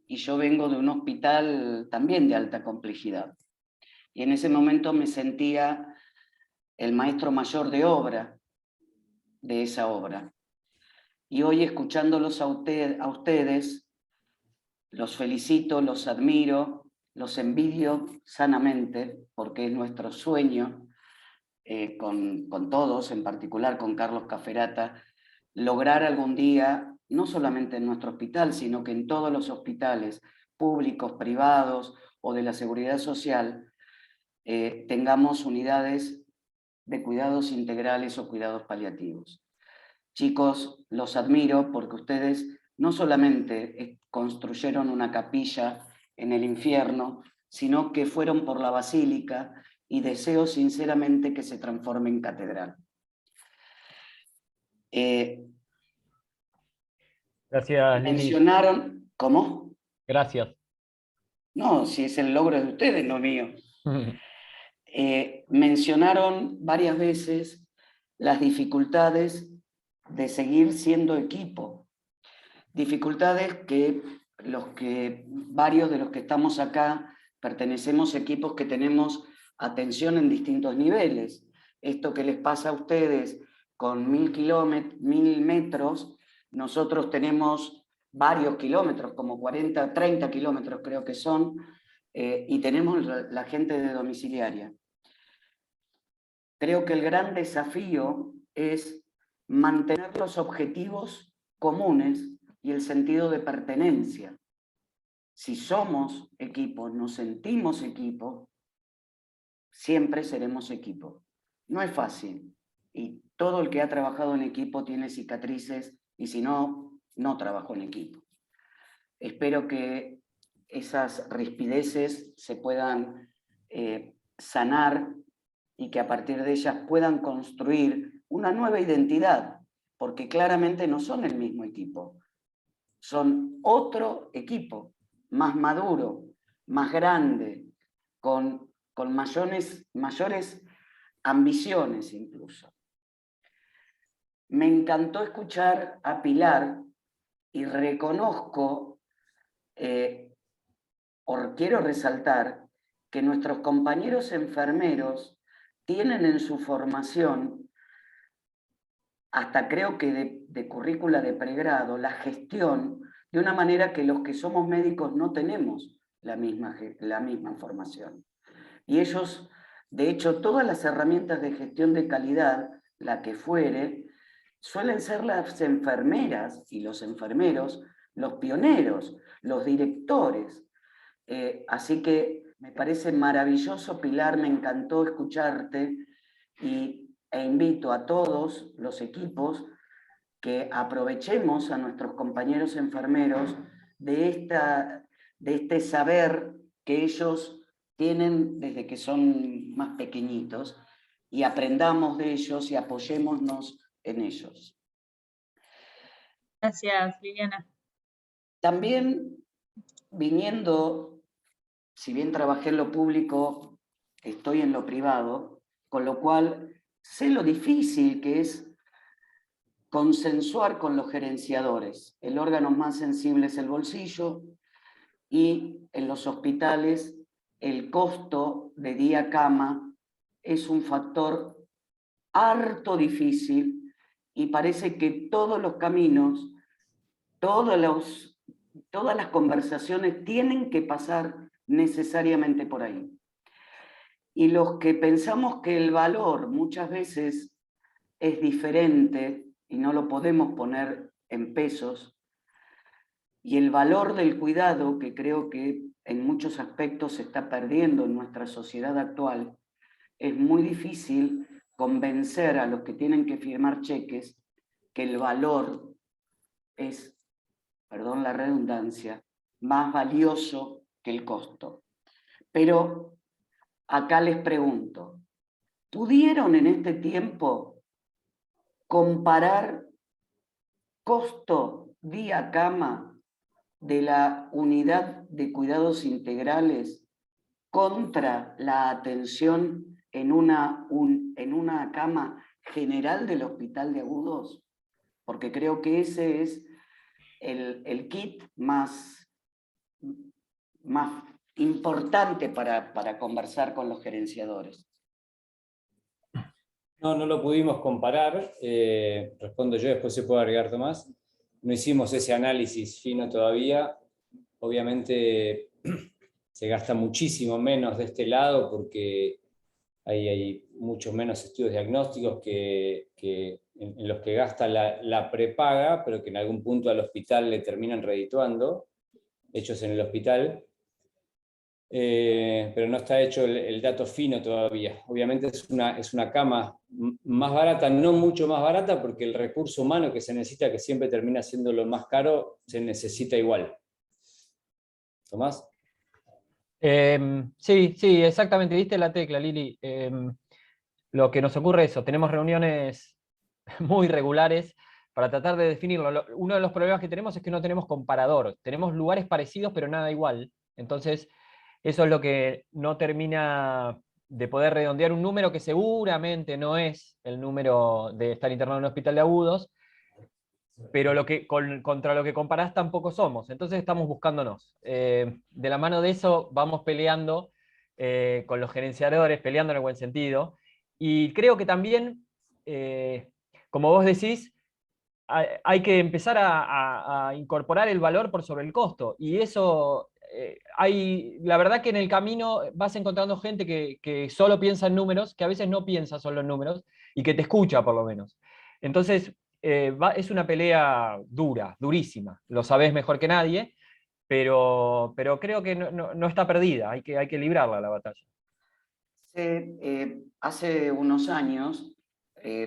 y yo vengo de un hospital también de alta complejidad. Y en ese momento me sentía el maestro mayor de obra de esa obra. Y hoy, escuchándolos a ustedes, los felicito, los admiro, los envidio sanamente, porque es nuestro sueño, con todos, en particular con Carlos Caferata, lograr algún día, no solamente en nuestro hospital, sino que en todos los hospitales públicos, privados o de la seguridad social, tengamos unidades de cuidados integrales o cuidados paliativos. Chicos, los admiro porque ustedes no solamente construyeron una capilla en el infierno, sino que fueron por la basílica, y deseo sinceramente que se transforme en catedral. Gracias, Lili. Mencionaron... ¿Cómo? Gracias. No, si es el logro de ustedes, no mío. Mencionaron varias veces las dificultades de seguir siendo equipo. Dificultades que varios de los que estamos acá pertenecemos a equipos que tenemos atención en distintos niveles. Esto que les pasa a ustedes con 1000 metros, nosotros tenemos varios kilómetros, como 40, 30 kilómetros creo que son, y tenemos la gente de domiciliaria. Creo que el gran desafío es mantener los objetivos comunes y el sentido de pertenencia. Si somos equipo, nos sentimos equipo, siempre seremos equipo. No es fácil, y todo el que ha trabajado en equipo tiene cicatrices, y si no, no trabajó en equipo. Espero que esas rispideces se puedan sanar y que a partir de ellas puedan construir una nueva identidad, porque claramente no son el mismo equipo, son otro equipo, más maduro, más grande, con mayores ambiciones incluso. Me encantó escuchar a Pilar y reconozco, o quiero resaltar, que nuestros compañeros enfermeros tienen en su formación, hasta creo que de currícula de pregrado, la gestión de una manera que los que somos médicos no tenemos la misma formación. Y ellos, de hecho, todas las herramientas de gestión de calidad, la que fuere, suelen ser las enfermeras y los enfermeros los pioneros, los directores. Así que me parece maravilloso, Pilar, me encantó escucharte e invito a todos los equipos que aprovechemos a nuestros compañeros enfermeros de este saber que ellos tienen desde que son más pequeñitos, y aprendamos de ellos y apoyémonos en ellos. Gracias, Liliana. También viniendo, si bien trabajé en lo público, estoy en lo privado, con lo cual sé lo difícil que es consensuar con los gerenciadores. El órgano más sensible es el bolsillo, y en los hospitales el costo de día cama es un factor harto difícil, y parece que todos los caminos, todas las conversaciones tienen que pasar necesariamente por ahí. Y los que pensamos que el valor muchas veces es diferente y no lo podemos poner en pesos, y el valor del cuidado, que creo que en muchos aspectos se está perdiendo en nuestra sociedad actual, es muy difícil convencer a los que tienen que firmar cheques que el valor es, perdón la redundancia, más valioso que el costo. Pero acá les pregunto, ¿pudieron en este tiempo comparar costo día cama de la unidad de cuidados integrales contra la atención en una cama general del Hospital de Agudos? Porque creo que ese es el kit más importante para conversar con los gerenciadores. No, no lo pudimos comparar. Respondo yo, después se puede agregar Tomás. No hicimos ese análisis fino todavía. Obviamente se gasta muchísimo menos de este lado porque hay muchos menos estudios diagnósticos en los que gasta la prepaga, pero que en algún punto al hospital le terminan redituando, hechos en el hospital. Pero no está hecho el dato fino todavía. Obviamente es una cama más barata, no mucho más barata, porque el recurso humano que se necesita, que siempre termina siendo lo más caro, se necesita igual. ¿Tomás? Sí, exactamente, diste la tecla, Lili. Lo que nos ocurre es eso, tenemos reuniones muy regulares para tratar de definirlo. Uno de los problemas que tenemos es que no tenemos comparador, tenemos lugares parecidos pero nada igual. Entonces, eso es lo que no termina de poder redondear un número que seguramente no es el número de estar internado en un hospital de Agudos. pero contra lo que comparás tampoco somos, entonces estamos buscándonos. De la mano de eso vamos peleando con los gerenciadores, peleando en el buen sentido, y creo que también, como vos decís, hay que empezar a incorporar el valor por sobre el costo, y eso... la verdad que en el camino vas encontrando gente que solo piensa en números, que a veces no piensa solo en números, y que te escucha por lo menos. Entonces, es una pelea dura, durísima, lo sabés mejor que nadie, pero creo que no está perdida, hay que librarla la batalla. Hace unos años,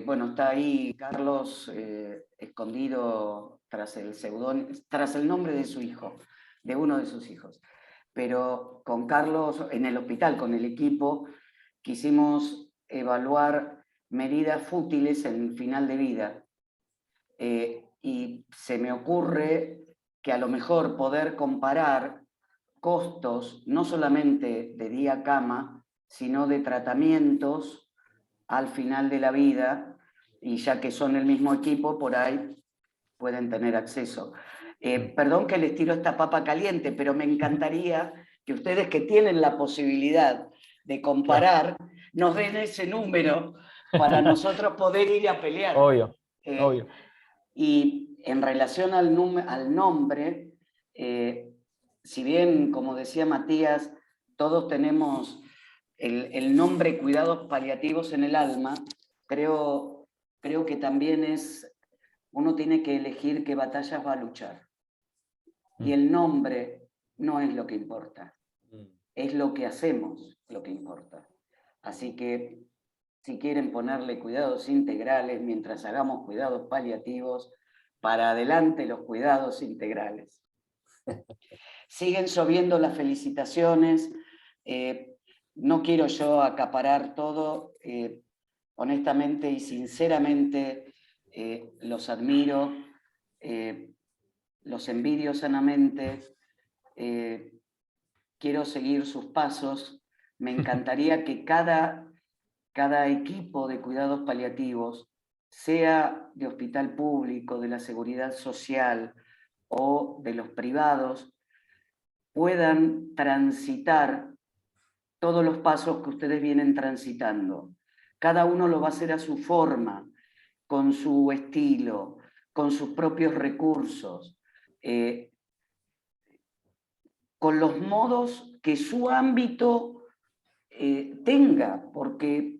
bueno, está ahí Carlos escondido tras el nombre de su hijo, de uno de sus hijos. Pero con Carlos en el hospital, con el equipo, quisimos evaluar medidas fútiles en final de vida. Y se me ocurre que a lo mejor poder comparar costos, no solamente de día cama, sino de tratamientos al final de la vida, y ya que son el mismo equipo, por ahí pueden tener acceso. Perdón que les tiro esta papa caliente, pero me encantaría que ustedes que tienen la posibilidad de comparar, nos den ese número para nosotros poder ir a pelear. Obvio, obvio. Y en relación al nombre, si bien, como decía Matías, todos tenemos el nombre cuidados paliativos en el alma, creo que también uno tiene que elegir qué batallas va a luchar. Y el nombre no es lo que importa, es lo que hacemos lo que importa. Así que si quieren ponerle cuidados integrales mientras hagamos cuidados paliativos, para adelante los cuidados integrales. Siguen lloviendo las felicitaciones. No quiero yo acaparar todo. Honestamente y sinceramente los admiro, los envidio sanamente. Quiero seguir sus pasos. Me encantaría que cada equipo de cuidados paliativos, sea de hospital público, de la seguridad social o de los privados, puedan transitar todos los pasos que ustedes vienen transitando. Cada uno lo va a hacer a su forma, con su estilo, con sus propios recursos, con los modos que su ámbito tenga, porque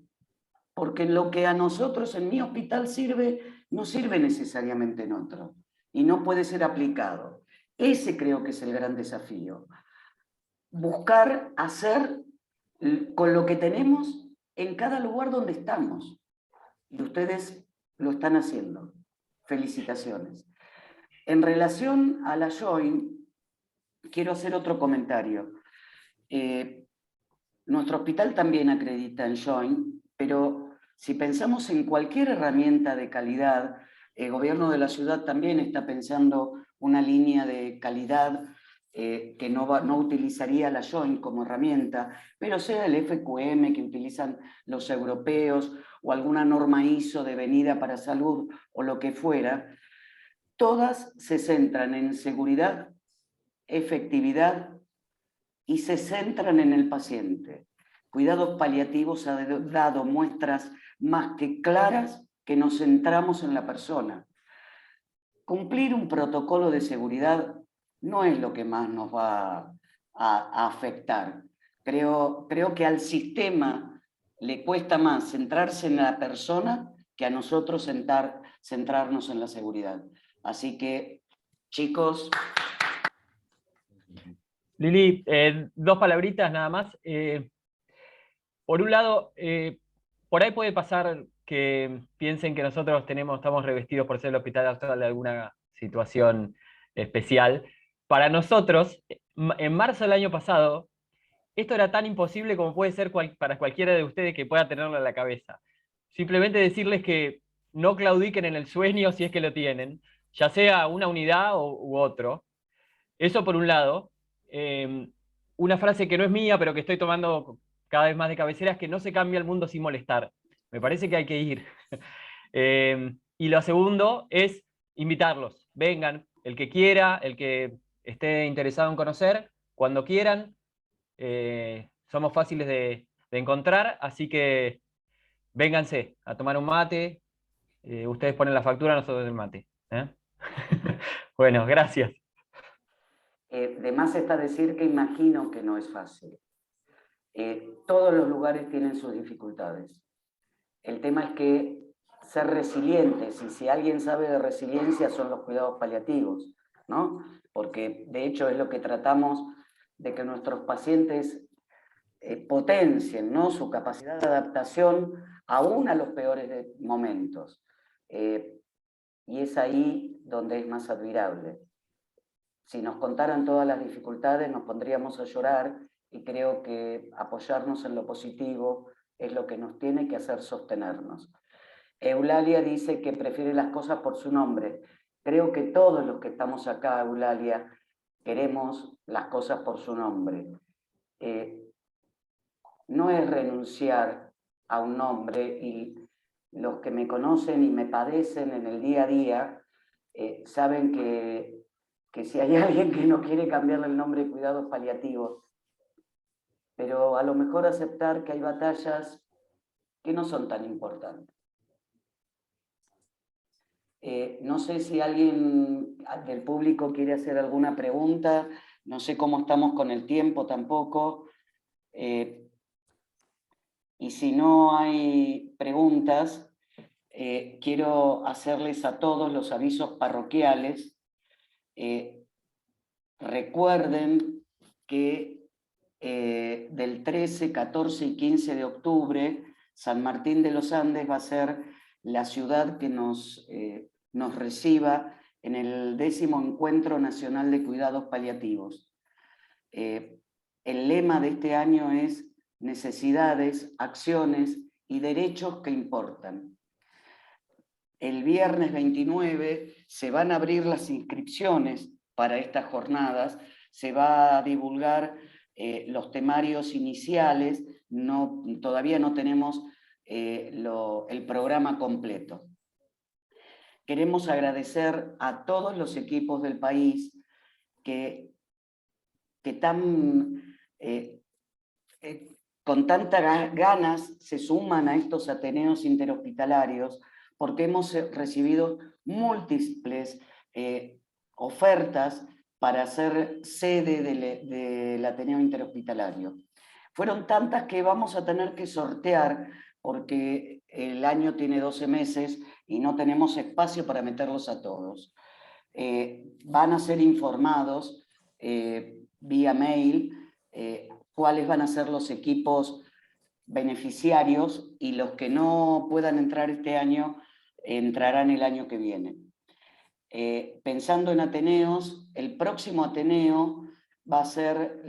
lo que a nosotros en mi hospital sirve, no sirve necesariamente en otro, y no puede ser aplicado. Ese creo que es el gran desafío. Buscar hacer con lo que tenemos en cada lugar donde estamos. Y ustedes lo están haciendo. Felicitaciones. En relación a la Joint, quiero hacer otro comentario. Nuestro hospital también acredita en Joint, pero si pensamos en cualquier herramienta de calidad, el gobierno de la ciudad también está pensando una línea de calidad que no utilizaría la Joint como herramienta, pero sea el FQM que utilizan los europeos o alguna norma ISO de venida para salud o lo que fuera, todas se centran en seguridad, efectividad y se centran en el paciente. Cuidados paliativos ha dado muestras más que claras que nos centramos en la persona. Cumplir un protocolo de seguridad no es lo que más nos va a afectar. Creo que al sistema le cuesta más centrarse en la persona que a nosotros centrarnos en la seguridad. Así que, chicos... Lili, dos palabritas nada más. Por un lado, por ahí puede pasar que piensen que nosotros estamos revestidos por ser el hospital austral de alguna situación especial. Para nosotros, en marzo del año pasado, esto era tan imposible como puede ser para cualquiera de ustedes que pueda tenerlo en la cabeza. Simplemente decirles que no claudiquen en el sueño si es que lo tienen, ya sea una unidad u otro. Eso por un lado. Una frase que no es mía, pero que estoy tomando cada vez más de cabecera, es que no se cambia el mundo sin molestar. Me parece que hay que ir. Y lo segundo es invitarlos, vengan, el que quiera, el que esté interesado en conocer, cuando quieran. Somos fáciles de encontrar, así que vénganse a tomar un mate. Ustedes ponen la factura, nosotros el mate. Bueno, gracias. De más está decir que imagino que no es fácil. Todos los lugares tienen sus dificultades. El tema es que ser resilientes, y si alguien sabe de resiliencia son los cuidados paliativos, ¿no? Porque de hecho es lo que tratamos de que nuestros pacientes potencien, ¿no?, su capacidad de adaptación aún a los peores momentos. Y es ahí donde es más admirable. Si nos contaran todas las dificultades nos pondríamos a llorar, y creo que apoyarnos en lo positivo es lo que nos tiene que hacer sostenernos. Eulalia dice que prefiere las cosas por su nombre. Creo que todos los que estamos acá, Eulalia, queremos las cosas por su nombre. No es renunciar a un nombre, y los que me conocen y me padecen en el día a día saben que si hay alguien que no quiere cambiarle el nombre de cuidados paliativos, pero a lo mejor aceptar que hay batallas que no son tan importantes. No sé si alguien del público quiere hacer alguna pregunta, no sé cómo estamos con el tiempo tampoco. Y si no hay preguntas, quiero hacerles a todos los avisos parroquiales. Recuerden que del 13, 14 y 15 de octubre, San Martín de los Andes va a ser la ciudad que nos reciba en el 10º Encuentro Nacional de Cuidados Paliativos. El lema de este año es necesidades, acciones y derechos que importan. El viernes 29 se van a abrir las inscripciones para estas jornadas, se va a divulgar los temarios iniciales, todavía no tenemos el programa completo. Queremos agradecer a todos los equipos del país que con tantas ganas se suman a estos ateneos interhospitalarios, porque hemos recibido múltiples ofertas para ser sede del Ateneo Interhospitalario. Fueron tantas que vamos a tener que sortear, porque el año tiene 12 meses y no tenemos espacio para meterlos a todos. Van a ser informados vía mail cuáles van a ser los equipos beneficiarios, y los que no puedan entrar este año entrarán el año que viene. Pensando en ateneos, el próximo ateneo va a ser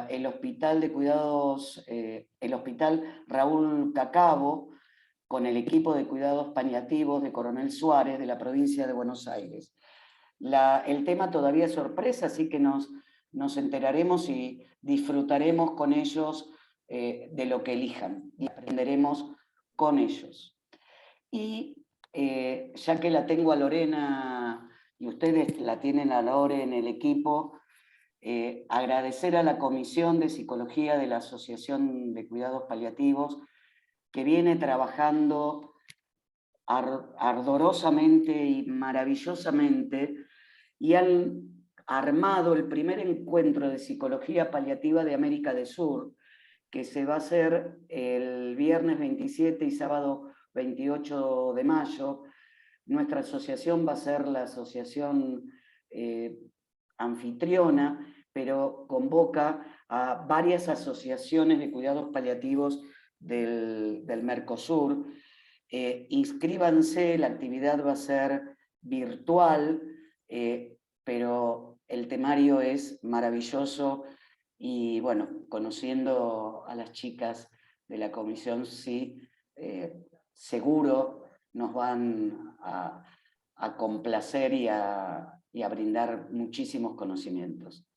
el Hospital de Cuidados, el Hospital Raúl Cacabo, con el equipo de cuidados paliativos de Coronel Suárez, de la provincia de Buenos Aires. El tema todavía es sorpresa, así que nos enteraremos y disfrutaremos con ellos de lo que elijan, y aprenderemos con ellos. Y ya que la tengo a Lorena y ustedes la tienen a Lore en el equipo, agradecer a la Comisión de Psicología de la Asociación de Cuidados Paliativos, que viene trabajando ardorosamente y maravillosamente, y han armado el primer encuentro de psicología paliativa de América del Sur, que se va a hacer el viernes 27 y sábado 28 de mayo. Nuestra asociación va a ser la asociación anfitriona, pero convoca a varias asociaciones de cuidados paliativos del Mercosur. Inscríbanse, la actividad va a ser virtual, pero el temario es maravilloso, y bueno, conociendo a las chicas de la comisión, sí, seguro nos van a complacer y a brindar muchísimos conocimientos.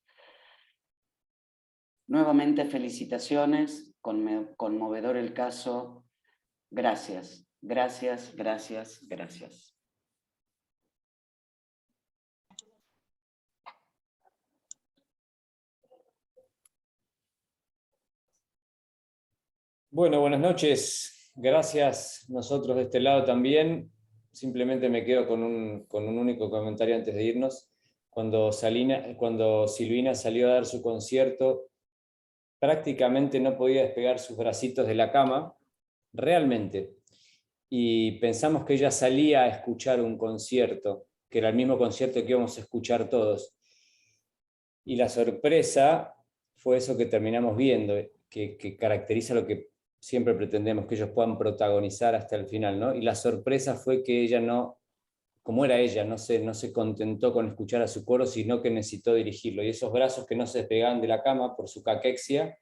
Nuevamente felicitaciones, conmovedor el caso. Gracias, gracias, gracias, gracias. Bueno, buenas noches. Gracias nosotros de este lado también. Simplemente me quedo con un único comentario antes de irnos. Cuando Silvina salió a dar su concierto, prácticamente no podía despegar sus bracitos de la cama, realmente. Y pensamos que ella salía a escuchar un concierto, que era el mismo concierto que íbamos a escuchar todos. Y la sorpresa fue eso que terminamos viendo, que caracteriza lo que siempre pretendemos, que ellos puedan protagonizar hasta el final, ¿no? Y la sorpresa fue que ella no, como era ella, no se contentó con escuchar a su coro, sino que necesitó dirigirlo. Y esos brazos que no se despegaban de la cama por su caquexia,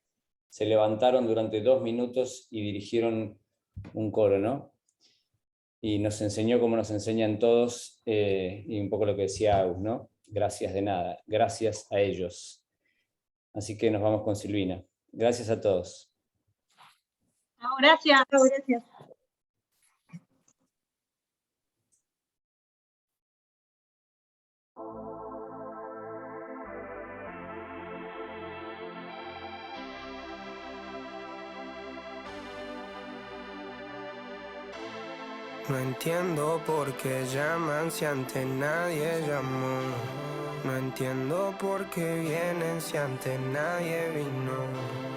se levantaron durante 2 minutos y dirigieron un coro, ¿no? Y nos enseñó como nos enseñan todos, y un poco lo que decía Agus, ¿no? Gracias de nada, gracias a ellos. Así que nos vamos con Silvina. Gracias a todos. Gracias. Gracias. No entiendo por qué llaman si antes nadie llamó. No entiendo por qué vienen si antes nadie vino.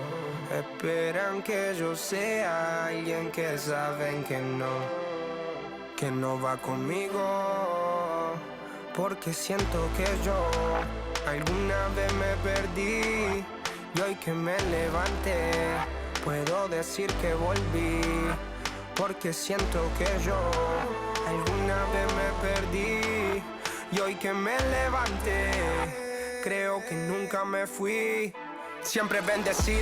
Esperan que yo sea alguien que saben que no va conmigo. Porque siento que yo alguna vez me perdí y hoy que me levanté puedo decir que volví. Porque siento que yo alguna vez me perdí y hoy que me levanté creo que nunca me fui. Siempre bendecido.